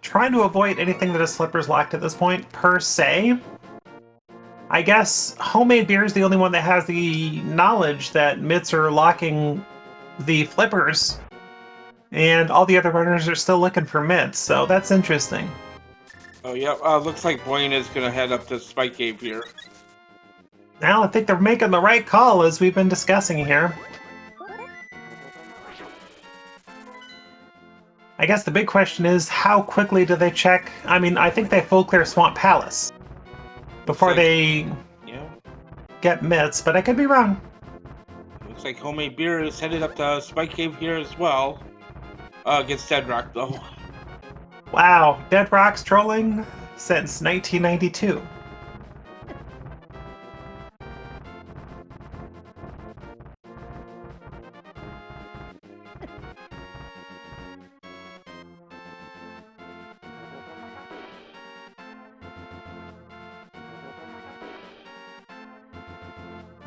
trying to avoid anything that is slippers locked at this point, per se. I guess Homemade Beer is the only one that has the knowledge that mitts are locking the flippers, and all the other runners are still looking for mitts, so that's interesting. Oh, yeah. Looks like Blaine is going to head up to Spike Cave here. Now I think they're making the right call, as we've been discussing here. I guess the big question is, how quickly do they check? I mean, I think they full clear Swamp Palace before they get mitts, but I could be wrong. Looks like Homemade Beer is headed up to Spike Cave here as well. Against Dead Rock, though. Wow, Dead Rock's trolling since 1992.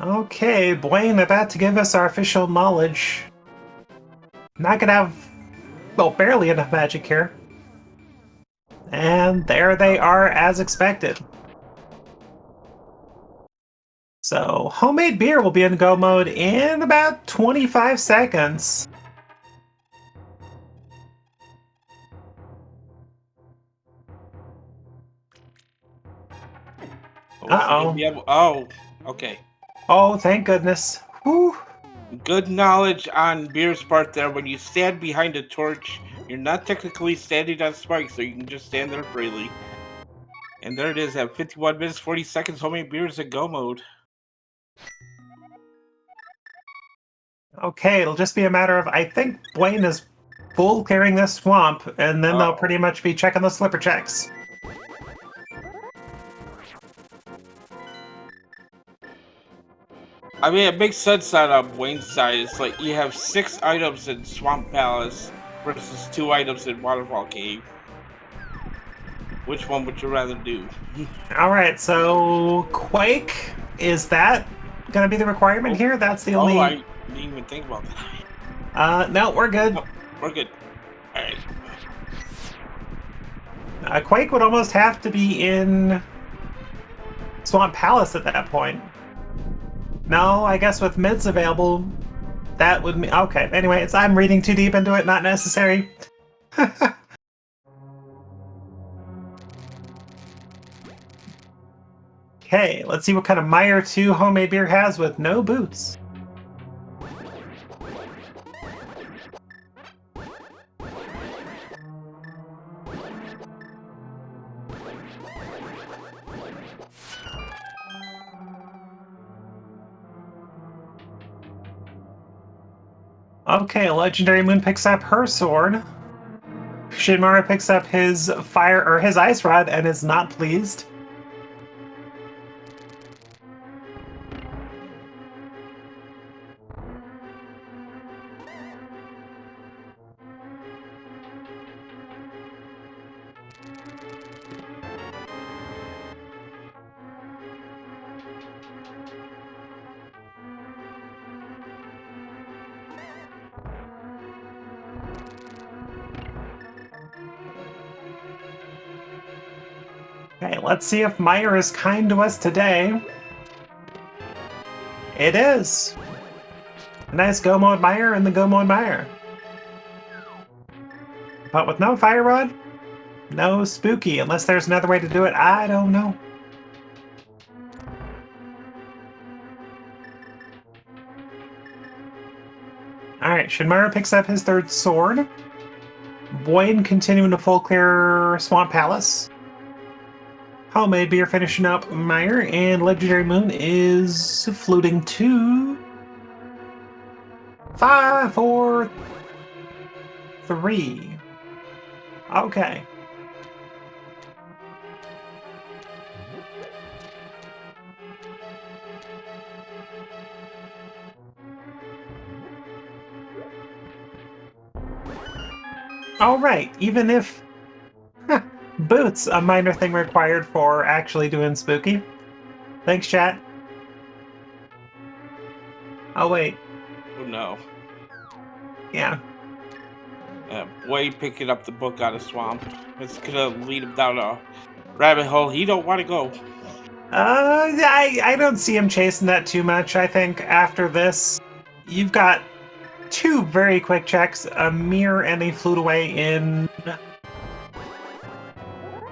Okay, Blaine about to give us our official knowledge. Not gonna have, well, barely enough magic here. And there they are, as expected. So, Homemade Beer will be in go mode in about 25 seconds. Uh-oh. Oh, okay. Oh, thank goodness. Whew. Good knowledge on Beer's part there. When you stand behind a torch, you're not technically standing on spikes, so you can just stand there freely. And there it is at 51 minutes, 40 seconds. Homemade Beer is in go mode. Okay, it'll just be a matter of, I think Blaine is full clearing this swamp, and then they'll pretty much be checking the slipper checks. I mean, it makes sense on Wayne's side. It's like you have 6 items in Swamp Palace versus 2 items in Waterfall Cave. Which one would you rather do? Alright, so Quake, is that going to be the requirement here? That's the only... Oh, I didn't even think about that. No, we're good. No, we're good. Alright. Quake would almost have to be in Swamp Palace at that point. No, I guess with mids available, that would mean... Okay, anyway, I'm reading too deep into it, not necessary. Okay, let's see what kind of Mire 2 Homemade Beer has with no boots. Okay, Legendary Moon picks up her sword. Shinmara picks up his his ice rod and is not pleased. Okay, let's see if Mire is kind to us today. It is! A nice Go Mode Mire and the Go Mode Mire. But with no Fire Rod, no Spooky, unless there's another way to do it, I don't know. Alright, Shinmara picks up his third sword. Boyne continuing to full clear Swamp Palace. Homemade Beer finishing up Mire, and Legendary Moon is fluting to 5, 4, 3. Okay. All right, even if boots, a minor thing required for actually doing spooky. Thanks, chat. Oh, wait. Oh no. Yeah. Boy picking up the book out of swamp. It's gonna lead him down a rabbit hole he don't want to go. I don't see him chasing that too much. I think after this, you've got two very quick checks, a mirror and a flute away in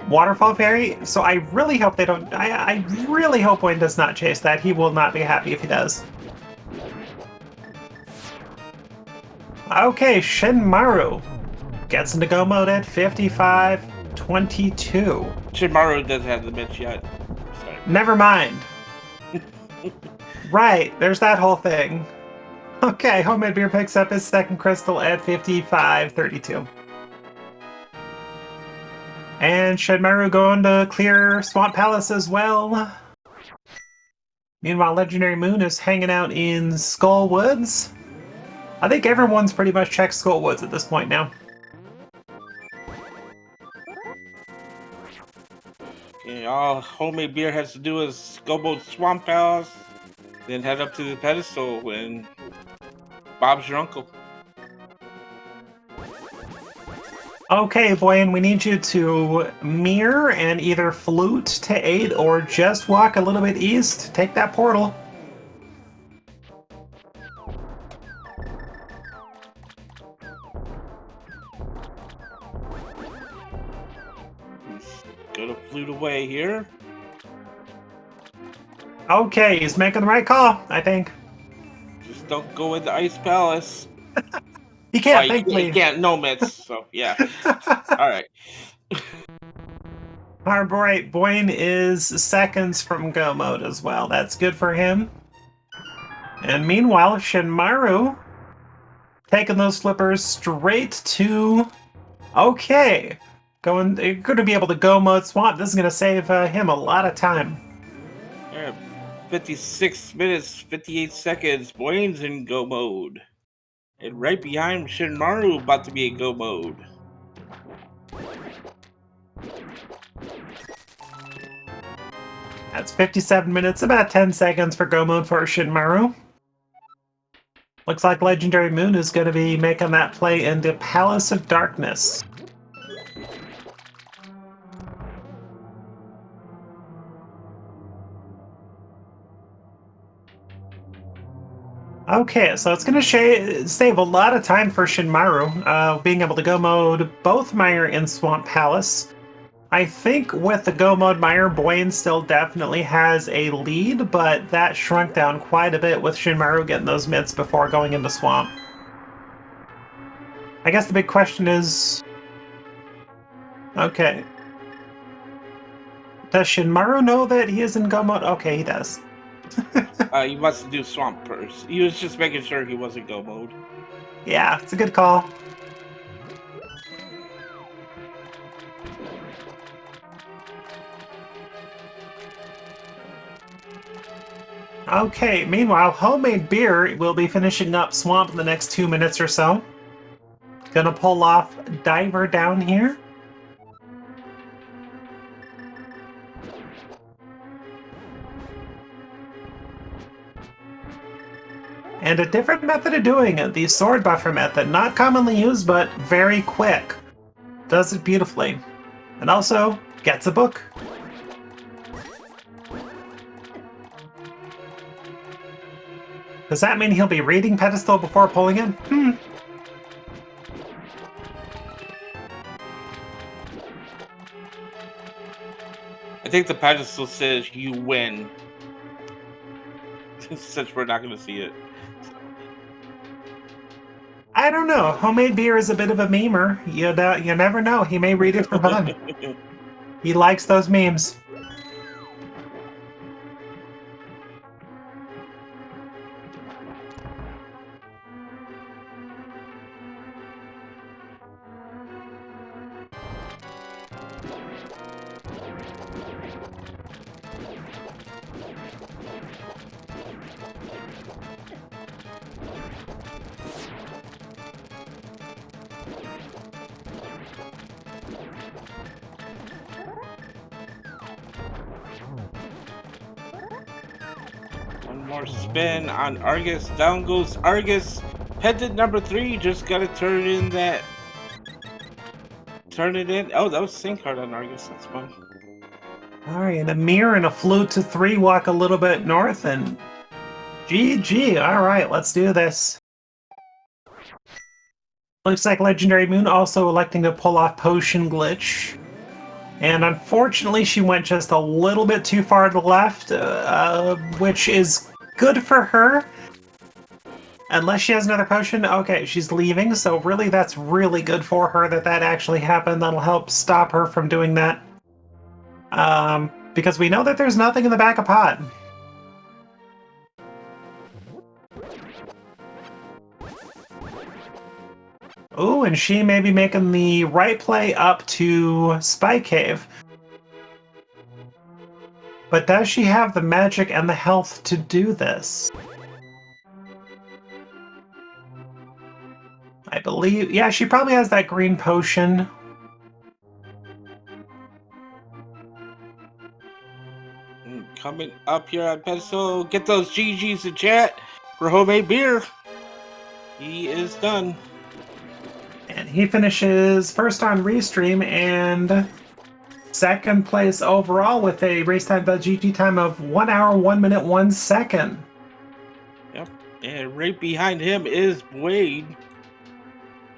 Waterfall Fairy. So I really hope they don't. I really hope Wayne does not chase that. He will not be happy if he does. Okay, Shinmaru gets into go mode at 55-22. Shinmaru doesn't have the mitts yet. Sorry. Never mind. Right, there's that whole thing. Okay, Homemade Beer picks up his second crystal at 55-32. And Shinmaru going to clear Swamp Palace as well. Meanwhile, Legendary Moon is hanging out in Skull Woods. I think everyone's pretty much checked Skull Woods at this point now. Okay, all Homemade Beer has to do is go both Swamp Palace, then head up to the Pedestal, and Bob's your uncle. Okay, Blaine, we need you to mirror and either flute to 8 or just walk a little bit east. Take that portal. Gonna flute away here. Okay, he's making the right call, I think. Just don't go in the Ice Palace. He can't, Oh, thankfully. you can't, no mitts, so yeah. Alright. Alright, Boyne is seconds from go mode as well. That's good for him. And meanwhile, Shinmaru taking those flippers straight to... Okay. Going to be able to go mode swamp. This is going to save him a lot of time. Yeah, 56 minutes, 58 seconds. Boyne's in go mode. And right behind Shinmaru about to be in go mode. That's 57 minutes, about 10 seconds for go mode for Shinmaru. Looks like Legendary Moon is going to be making that play into Palace of Darkness. Okay, so it's going to save a lot of time for Shinmaru, being able to go mode both Mire and Swamp Palace. I think with the go mode Mire, Boyne still definitely has a lead, but that shrunk down quite a bit with Shinmaru getting those mitts before going into Swamp. I guess the big question is... Okay. Does Shinmaru know that he is in go mode? Okay, he does. He wants to do Swamp first. He was just making sure he wasn't go mode. Yeah, it's a good call. Okay, meanwhile, Homemade Beer will be finishing up Swamp in the next 2 minutes or so. Gonna pull off Diver down here. And a different method of doing it, the sword buffer method. Not commonly used, but very quick. Does it beautifully. And also, gets a book. Does that mean he'll be reading Pedestal before pulling it? I think the Pedestal says you win. Since we're not going to see it. I don't know. Homemade Beer is a bit of a memer. You never know. He may read it for fun. He likes those memes. One more spin on Argus. Down goes Argus. Pendant number 3. Just gotta turn in that. Turn it in. Oh, that was sync card on Argus. That's fun. Alright, and a mirror and a flute to 3 walk a little bit north, and GG. Alright, let's do this. Looks like Legendary Moon also electing to pull off Potion Glitch. And unfortunately, she went just a little bit too far to the left, which is good for her. Unless she has another potion. Okay, she's leaving, so really that's really good for her that actually happened. That'll help stop her from doing that. Because we know that there's nothing in the back of pot. Ooh, and she may be making the right play up to Spy Cave. But does she have the magic and the health to do this? I believe, yeah, she probably has that green potion. Coming up here on Pedestal, get those GGs in chat for homemade beer. He is done. And he finishes first on Restream and second place overall with a race time GG time of 1 hour, 1 minute, 1 second. Yep. And right behind him is Wade,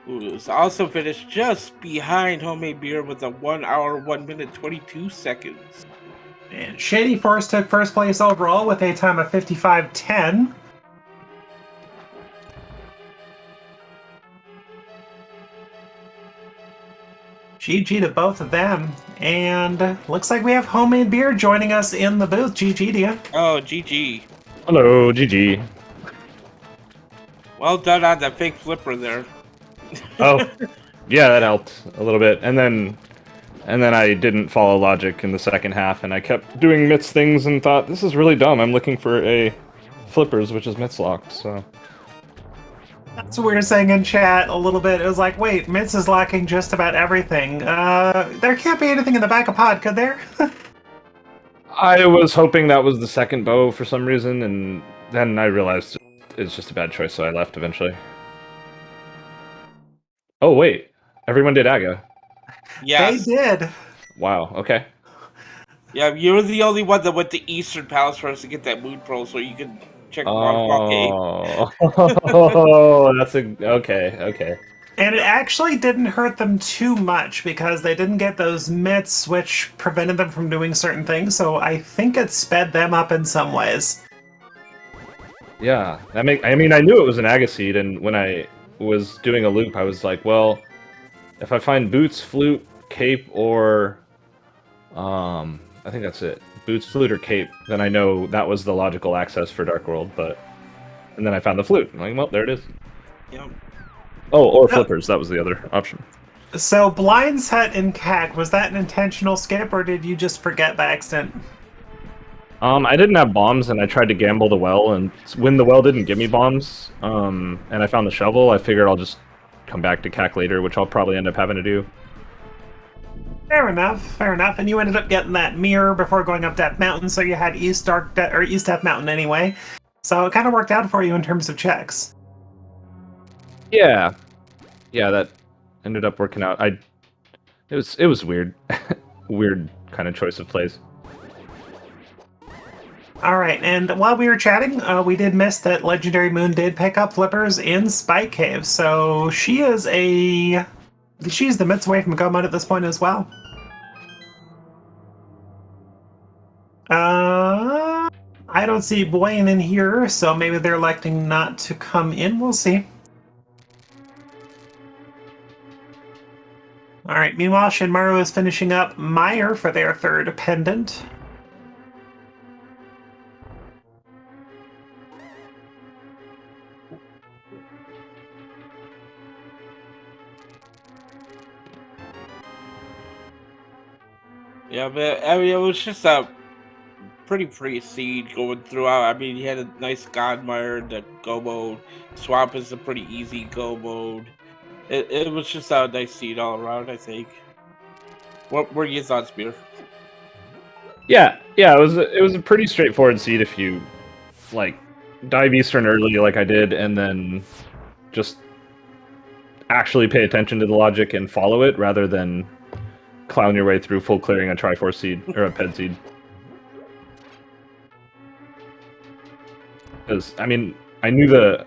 who is also finished just behind homemade beer with a 1 hour, 1 minute, 22 seconds. And Shady Force took first place overall with a time of 55:10. GG to both of them. And looks like we have homemade beer joining us in the booth. GG to you. Oh, GG. Hello, GG. Well done on that fake flipper there. Oh, yeah, that helped a little bit. And then I didn't follow logic in the second half, and I kept doing Mitz things and thought, this is really dumb. I'm looking for a flippers, which is Mitz locked, so... That's what we were saying in chat a little bit. It was like, wait, Mitz is locking just about everything. There can't be anything in the back of pod, could there? I was hoping that was the second bow for some reason, and then I realized it's just a bad choice, so I left eventually. Oh, wait. Everyone did Aga. Yes. They did. Wow, okay. Yeah, you're the only one that went to Eastern Palace for us to get that Moon Pearl, so you could check Waterfall Oh, that's a... Okay. And it actually didn't hurt them too much because they didn't get those mitts, which prevented them from doing certain things, so I think it sped them up in some ways. Yeah, I mean, I knew it was an Agaseed, and when I was doing a loop, I was like, well, if I find Boots, Flute, Cape, or... I think that's it. Boots, Flute, or Cape, then I know that was the logical access for Dark World, but... And then I found the Flute. I'm like, well, there it is. Yep. Oh, or Flippers, that was the other option. So, Blind Set and CAC, was that an intentional skip, or did you just forget by accident? I didn't have bombs, and I tried to gamble the well, and when the well didn't give me bombs, and I found the shovel, I figured I'll just come back to CAC later, which I'll probably end up having to do. Fair enough. And you ended up getting that mirror before going up Death Mountain, so you had East Death Mountain anyway. So it kind of worked out for you in terms of checks. Yeah, that ended up working out. It was weird, weird kind of choice of plays. All right, and while we were chatting, we did miss that Legendary Moon did pick up flippers in Spike Cave, so she's the mitts away from go mode at this point as well. I don't see Blaine in here, so maybe they're electing not to come in. We'll see. All right, meanwhile, Shinmaru is finishing up Mire for their third pendant. Yeah, but I mean, it was just a pretty free seed going throughout. I mean, you had a nice Godmire, the go mode. Swamp is a pretty easy go mode. It was just a nice seed all around, I think. What were your thoughts, Beer? Yeah, it was a pretty straightforward seed if you like dive Eastern early like I did, and then just actually pay attention to the logic and follow it rather than clown your way through full clearing a Triforce seed or a Ped seed. Because I mean, I knew that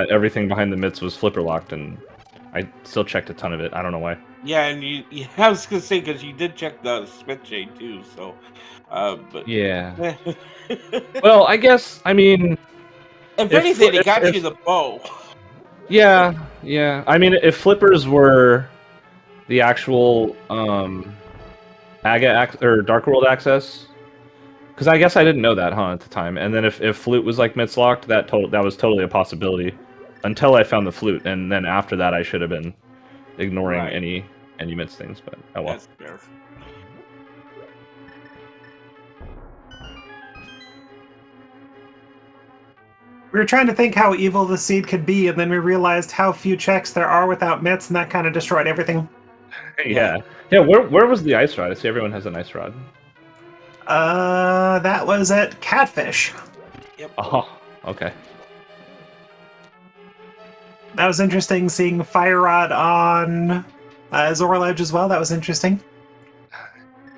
everything behind the mitts was flipper locked, and I still checked a ton of it. I don't know why. Yeah, and I was gonna say because you did check the Smith chain too, so. But Yeah. Well, I guess I mean, if anything, it got you the bow. Yeah. I mean, if flippers were the actual or Dark World access, because I guess I didn't know that, at the time. And then if flute was like mitts locked, that was totally a possibility until I found the flute, and then after that I should have been ignoring any mitts things. But oh well. That's fair. We were trying to think how evil the seed could be, and then we realized how few checks there are without mitts, and that kind of destroyed everything. Yeah. Where was the ice rod? I see everyone has an ice rod. That was at Catfish. Yep. Oh, okay. That was interesting seeing Fire Rod on Zorledge as well. That was interesting.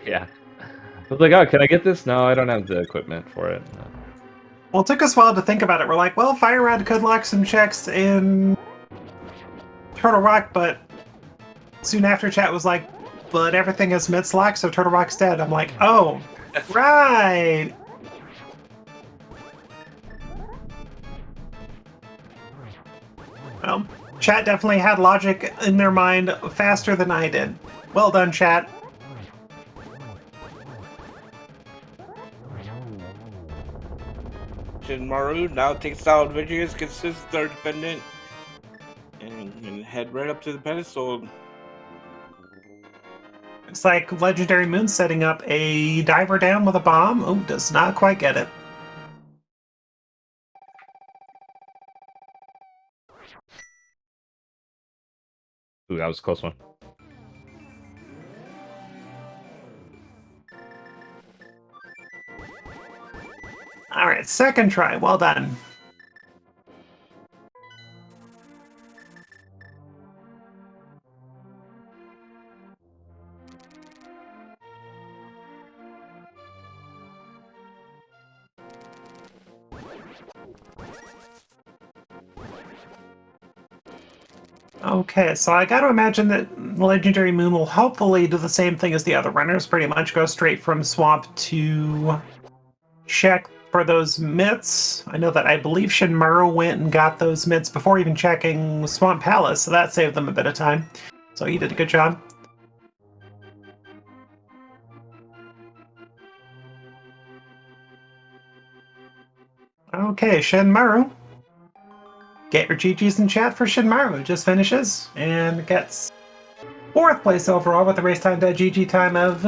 Yeah. I was like, oh, can I get this? No, I don't have the equipment for it. No. Well, it took us a while to think about it. We're like, well, Fire Rod could lock some checks in Turtle Rock, but soon after chat was like, but everything is mitts locked, so Turtle Rock's dead. I'm like, oh, right. Well, chat definitely had logic in their mind faster than I did. Well done, chat. Maru now takes down Vigilance, gets his third pendant, and head right up to the pedestal. It's like Legendary Moon setting up a diver down with a bomb. Oh, does not quite get it. Ooh, that was a close one. Alright, second try. Well done. Okay, so I gotta imagine that Legendary Moon will hopefully do the same thing as the other runners, pretty much go straight from Swamp to check for those mitts. I know that I believe Shinmaru went and got those mitts before even checking Swamp Palace, so that saved them a bit of time. So he did a good job. Okay, Shinmaru. Get your GGs in chat for Shinmaru. Just finishes and gets 4th place overall with a race time to GG time of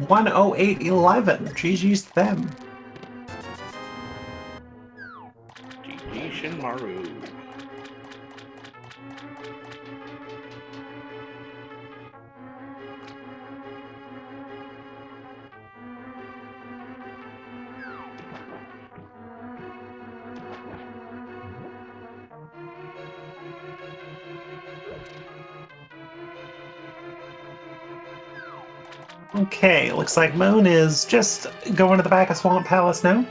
1:08:11. GG's to them. GG Shinmaru. Okay, looks like Moon is just going to the back of Swamp Palace now.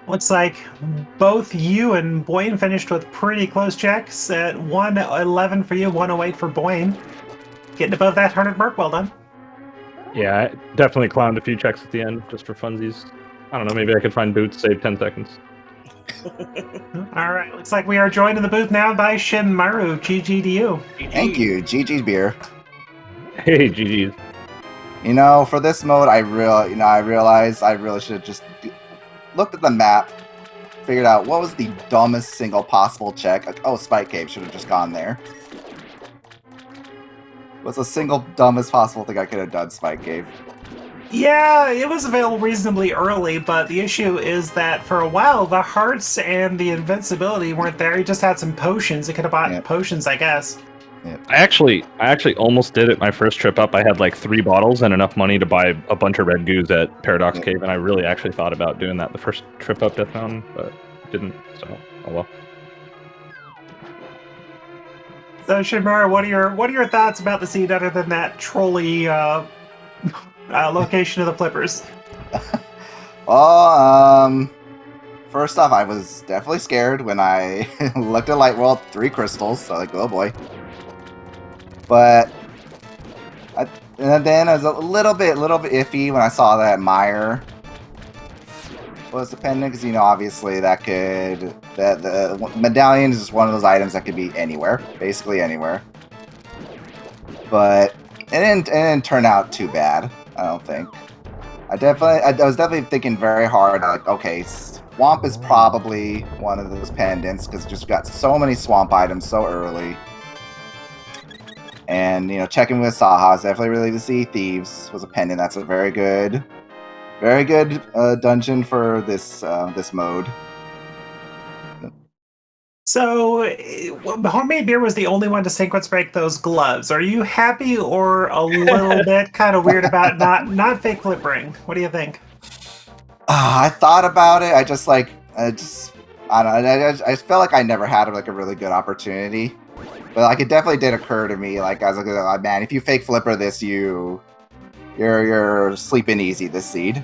Looks like both you and Boyne finished with pretty close checks at 1:11 for you, 1:08 for Boyne. Getting above that 100 mark, well done. Yeah, I definitely clowned a few checks at the end just for funsies. I don't know, maybe I could find boots, save 10 seconds. Alright, looks like we are joined in the booth now by Shinmaru. GG to you. Thank you, GG's beer. Hey, GG's. You know, for this mode, I realized I really should have just looked at the map, figured out what was the dumbest single possible check. Like, oh, Spike Cave should have just gone there. What's the single dumbest possible thing I could have done, Spike Cave? Yeah, it was available reasonably early, but the issue is that for a while, the hearts and the invincibility weren't there. He just had some potions. He could have bought potions, I guess. I actually almost did it my first trip up. I had like 3 bottles and enough money to buy a bunch of red goos at Paradox Cave, and I really actually thought about doing that the first trip up Death Mountain, but didn't. So, oh well. So Shinmura, what are your thoughts about the seed other than that trolley location of the flippers? Well, first off, I was definitely scared when I looked at Light World, 3 crystals, so like, oh boy. But and then I was a little bit iffy when I saw that mire was the pendant, because obviously that could the medallion is just one of those items that could be anywhere, basically anywhere. But it didn't turn out too bad, I don't think. I was definitely thinking very hard, like, okay, swamp is probably one of those pendants because just got so many swamp items so early. And checking with Saha, I was definitely really to see Thieves was a pendant. That's a very good dungeon for this mode. So, Homemade Beer was the only one to sequence break those gloves. Are you happy or a little bit kind of weird about not fake flippering? What do you think? I thought about it. I don't know. I felt like I never had like a really good opportunity. But like it definitely did occur to me, like I was like, oh, man, if you fake flipper this, you're sleeping easy this seed.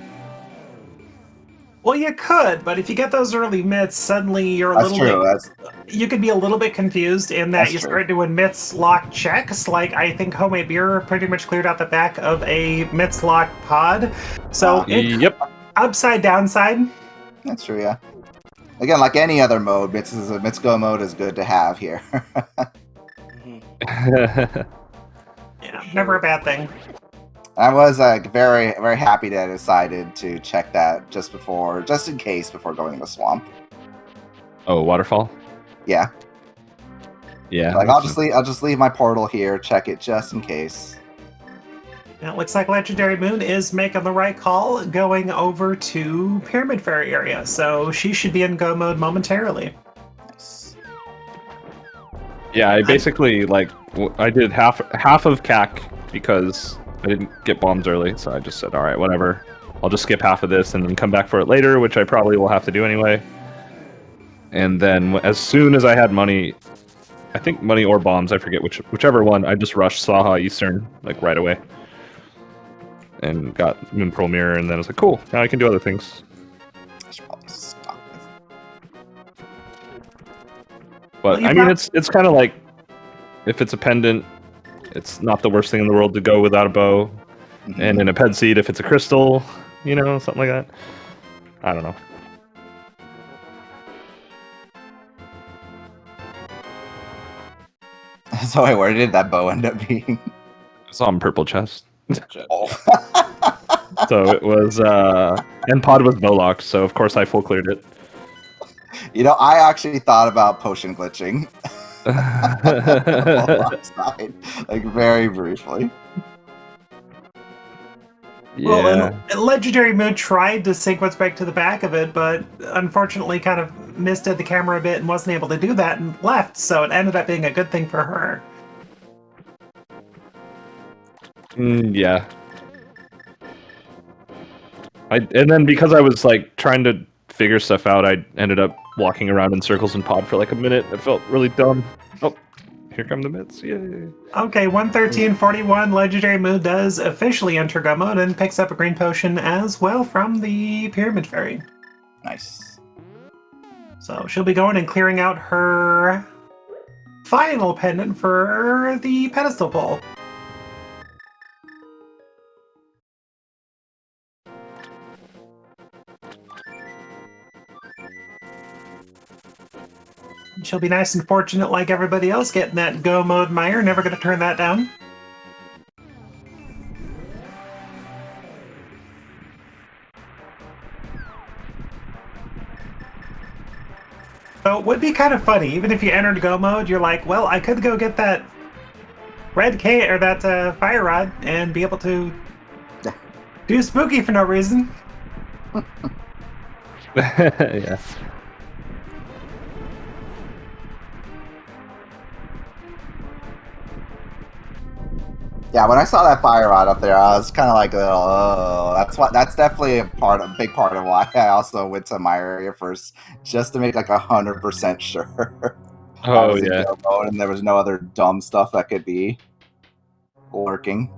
Well, you could, but if you get those early mitts, suddenly you're a little bit. You could be a little bit confused in that you start doing mitts lock checks. Like I think Homemade Beer pretty much cleared out the back of a mitts lock pod. So yep, upside downside. That's true, yeah. Again, like any other mode, mitts go mode is good to have here. Yeah, never a bad thing. I was very, very happy that I decided to check that just in case before going in the swamp. Oh, waterfall? Yeah. Yeah. Like I'll just leave my portal here, check it just in case. Now it looks like Legendary Moon is making the right call, going over to Pyramid Fairy area, so she should be in go mode momentarily. Nice. Yeah, I basically I did half of CAC because I didn't get bombs early, so I just said, all right, whatever. I'll just skip half of this and then come back for it later, which I probably will have to do anyway. And then as soon as I had money, I think money or bombs, I forget whichever one, I just rushed Saha Eastern like right away. And got Moon Pearl Mirror, and then I was like, cool, now I can do other things. I should probably stop. But I mean, it's kind of like, if it's a pendant, it's not the worst thing in the world to go without a bow. Mm-hmm. And in a ped seed, if it's a crystal, something like that. I don't know. So wait, where did that bow end up being? It's on purple chest. Oh. So it was, and pod was bow locked, so of course I full cleared it. I actually thought about potion glitching. Like very briefly. Yeah. Well, Legendary Moon tried to sequence back to the back of it, but unfortunately kind of misted the camera a bit and wasn't able to do that and left, so it ended up being a good thing for her. Yeah. And then because I was trying to figure stuff out, I ended up walking around in circles and pod for like a minute. It felt really dumb. Oh, here come the mitts. Yay. Okay, 113.41, Legendary Moon does officially enter go mode and picks up a green potion as well from the Pyramid Fairy. Nice. So she'll be going and clearing out her final pendant for the pedestal pole. She'll be nice and fortunate like everybody else getting that go mode mire. Never going to turn that down. So it would be kind of funny, even if you entered go mode, you're like, well, I could go get that red K or that fire rod and be able to do spooky for no reason. Yeah. Yeah, when I saw that fire rod up there, I was kind of like, oh, that's definitely a big part of why I also went to my area first, just to make like 100% sure that Oh was a yeah. go mode and there was no other dumb stuff that could be lurking.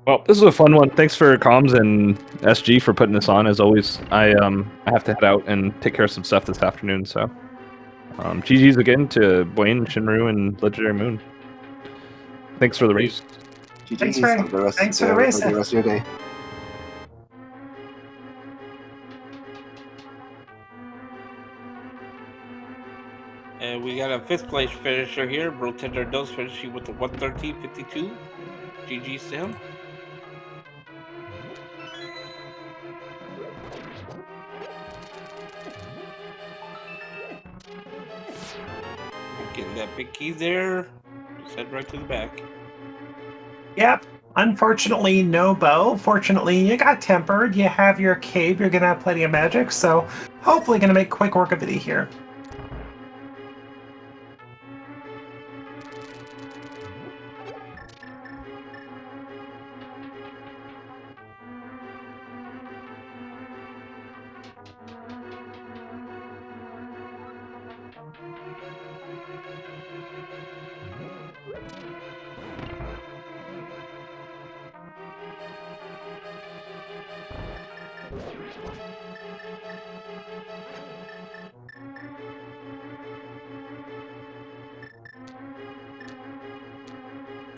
Well, this is a fun one. Thanks for comms and SG for putting this on. As always, I have to head out and take care of some stuff this afternoon. So, GG's again to Wayne, Shinru, and Legendary Moon. Thanks for the race. GG's. Frank. Have a good rest, Thanks for the race. Have a good rest of your day. And we got a 5th place finisher here. Brotender does finishing with the 113.52. GG's to him. Getting that big key there. Just head right to the back. Yep. Unfortunately, no bow. Fortunately, you got tempered. You have your cave. You're gonna have plenty of magic. So hopefully, gonna make quick work of it here.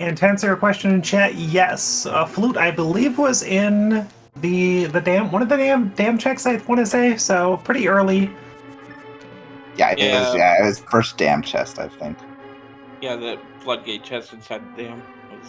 And to answer your question in chat, yes, flute I believe was in the dam, one of the dam checks I want to say. So pretty early. Yeah, it was first damn chest, I think. Yeah, the floodgate chest inside the dam was.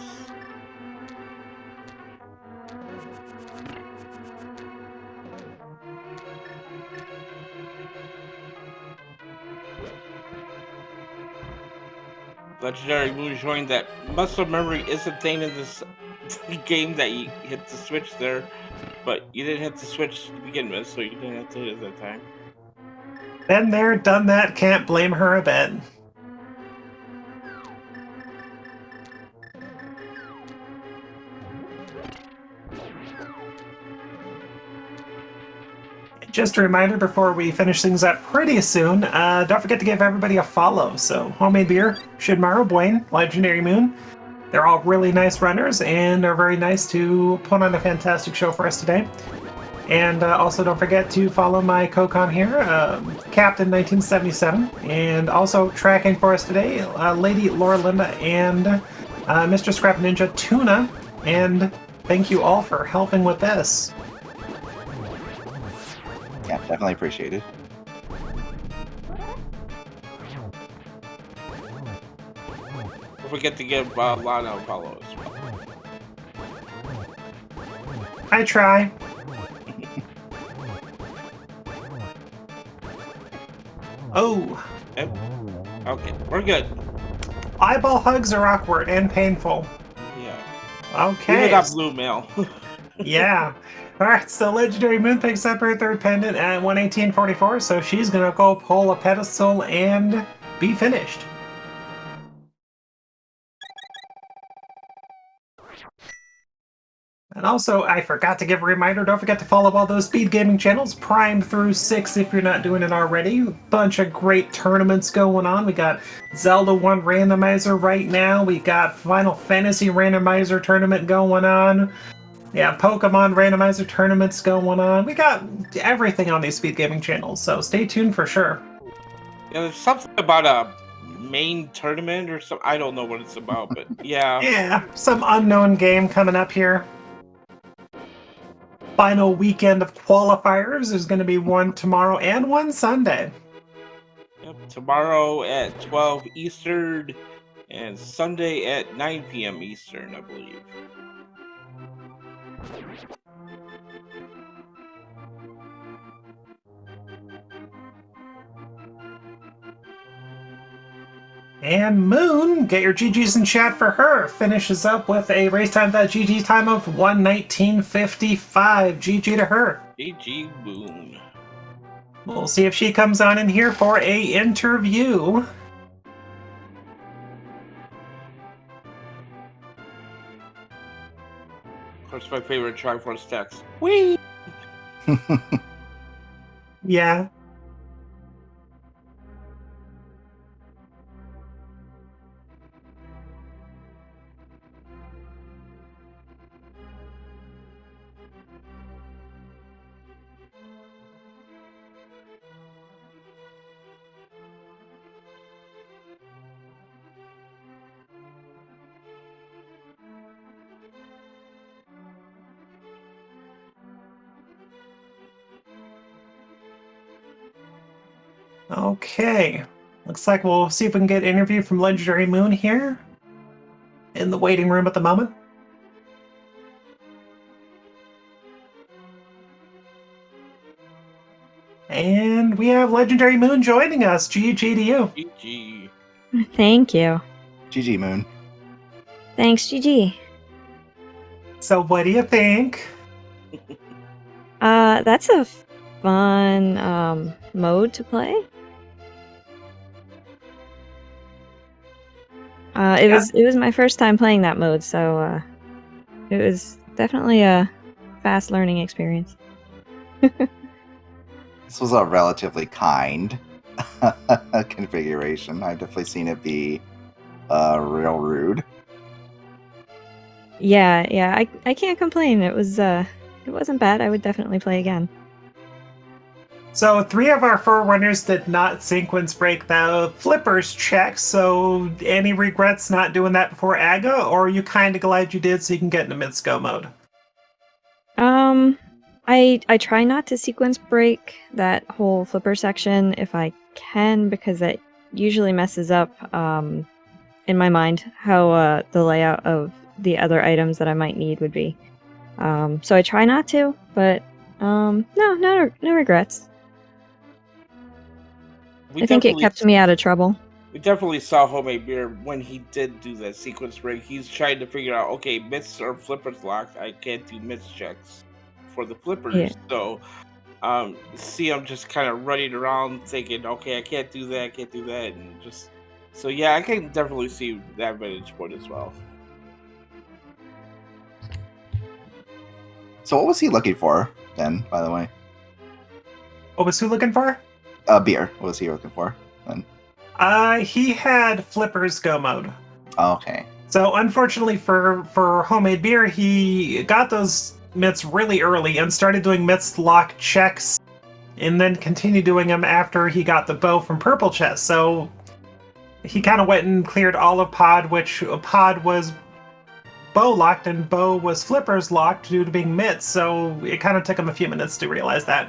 Legendary Moon showing that muscle memory is a thing in this game, that you hit the switch there, but you didn't hit the switch to begin with, so you didn't have to hit it that time. Been there, done that, can't blame her a bit. Just a reminder before we finish things up pretty soon, don't forget to give everybody a follow. So, Homemade Beer, Shidmaru, Bwayne, Legendary Moon, they're all really nice runners and are very nice to put on a fantastic show for us today. And also don't forget to follow my co-con here, Captain1977, and also tracking for us today, Lady Laura Linda and Mr. Scrap Ninja Tuna. And thank you all for helping with this. Yeah, definitely appreciated. Don't forget to give Lana a follow as well. I try. Oh. Okay, we're good. Eyeball hugs are awkward and painful. Yeah. Okay. We got blue mail. Yeah. Alright, so Legendary Moon picks up her 3rd pendant at 118.44, so she's gonna go pull a pedestal and be finished. And also, I forgot to give a reminder, don't forget to follow all those speed gaming channels, Prime through 6 if you're not doing it already. Bunch of great tournaments going on. We got Zelda 1 Randomizer right now. We got Final Fantasy Randomizer tournament going on. Yeah, Pokemon Randomizer tournaments going on. We got everything on these speed gaming channels, so stay tuned for sure. Yeah, there's something about a main tournament or something. I don't know what it's about, but yeah. Yeah, some unknown game coming up here. Final weekend of qualifiers. There's going to be one tomorrow and one Sunday. Yep, tomorrow at 12 Eastern and Sunday at 9 p.m. Eastern, I believe. And Moon, get your GGs in chat for her. Finishes up with a racetime.gg time of 1:19:55. GG to her. GG Moon. We'll see if she comes on in here for a interview. Of course, my favorite Triforce text. Whee! Yeah. Okay. Looks like we'll see if we can get an interview from Legendary Moon here. In the waiting room at the moment. And we have Legendary Moon joining us. GG to you. GG. Thank you. GG Moon. Thanks, GG. So what do you think? That's a fun mode to play. It was my first time playing that mode, so it was definitely a fast learning experience. This was a relatively kind configuration. I've definitely seen it be real rude. Yeah, I can't complain. It wasn't bad. I would definitely play again. So 3 of our Forerunners did not sequence break the Flippers check, so any regrets not doing that before Aga, or are you kind of glad you did so you can get into mid-sco mode? I try not to sequence break that whole flipper section if I can, because that usually messes up, in my mind, how the layout of the other items that I might need would be. So I try not to, but no regrets. I think it kept me out of trouble. We definitely saw Homemade Beer when he did do that sequence break. He's trying to figure out, okay, myths or flippers locked. I can't do myths checks for the flippers. Yeah. So, see him just kind of running around thinking, okay, I can't do that, and just... So yeah, I can definitely see that vantage point as well. So what was he looking for then, by the way? What was who looking for? Beer. What was he looking for then? He had Flippers go mode. Okay. So unfortunately for Homemade Beer, he got those myths really early and started doing myths lock checks, and then continued doing them after he got the bow from Purple Chest. So he kind of went and cleared all of Pod, which Pod was bow locked and bow was Flippers locked due to being myths. So it kind of took him a few minutes to realize that.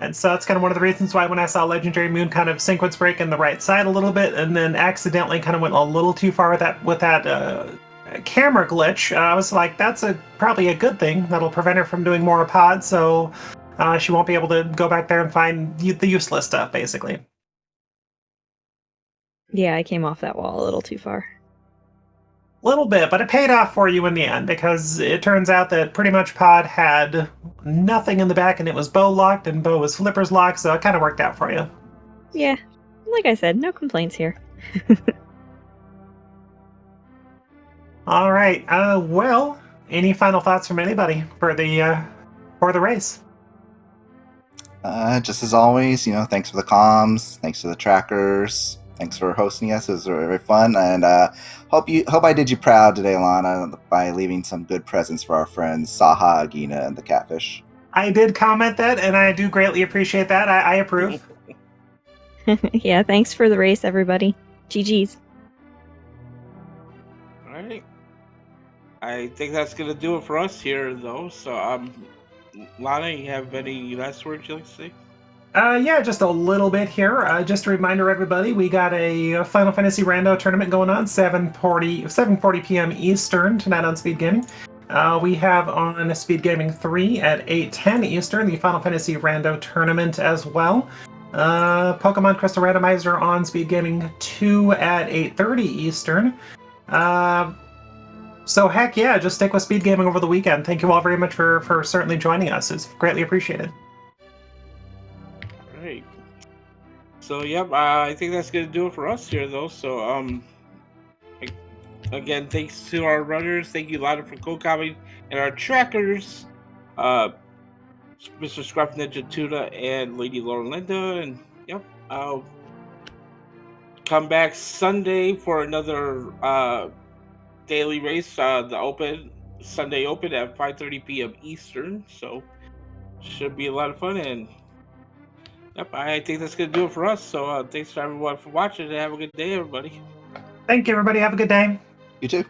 And so that's kind of one of the reasons why when I saw Legendary Moon kind of sequence break in the right side a little bit, and then accidentally kind of went a little too far with that camera glitch, I was like, that's probably a good thing. That'll prevent her from doing more pod, so she won't be able to go back there and find the useless stuff, basically. Yeah, I came off that wall a little too far. Little bit, but it paid off for you in the end, because it turns out that pretty much Pod had nothing in the back, and it was bow locked, and bow was flippers locked, so it kind of worked out for you. Yeah, like I said, no complaints here. All right. Well, any final thoughts from anybody for the race? Just as always, thanks for the comms, thanks to the trackers. Thanks for hosting us. It was very fun, and hope I did you proud today, Alana, by leaving some good presents for our friends Saha, Agina, and the Catfish. I did comment that, and I do greatly appreciate that. I approve. Yeah, thanks for the race, everybody. GG's. All right. I think that's gonna do it for us here, though. So, Lana, you have any last words you'd like to say? Yeah, just a little bit here. Just a reminder, everybody, we got a Final Fantasy Rando tournament going on, 7:40 p.m. Eastern tonight on Speed Gaming. We have on Speed Gaming 3 at 8:10 Eastern, the Final Fantasy Rando Tournament as well. Pokemon Crystal Randomizer on Speed Gaming 2 at 8:30 Eastern. So heck yeah, just stick with Speed Gaming over the weekend. Thank you all very much for certainly joining us. It's greatly appreciated. Great. So yep, I think that's gonna do it for us here though. So again, thanks to our runners. Thank you, Lana, for co-commenting, and our trackers, Mr. Scruff Ninja Tuna and Lady Laura Linda. And yep, I'll come back Sunday for another daily race, the Sunday Open at 5:30 p.m. Eastern. So should be a lot of fun. And yep, I think that's gonna do it for us. So thanks to everyone for watching, and have a good day, everybody. Thank you, everybody. Have a good day. You too.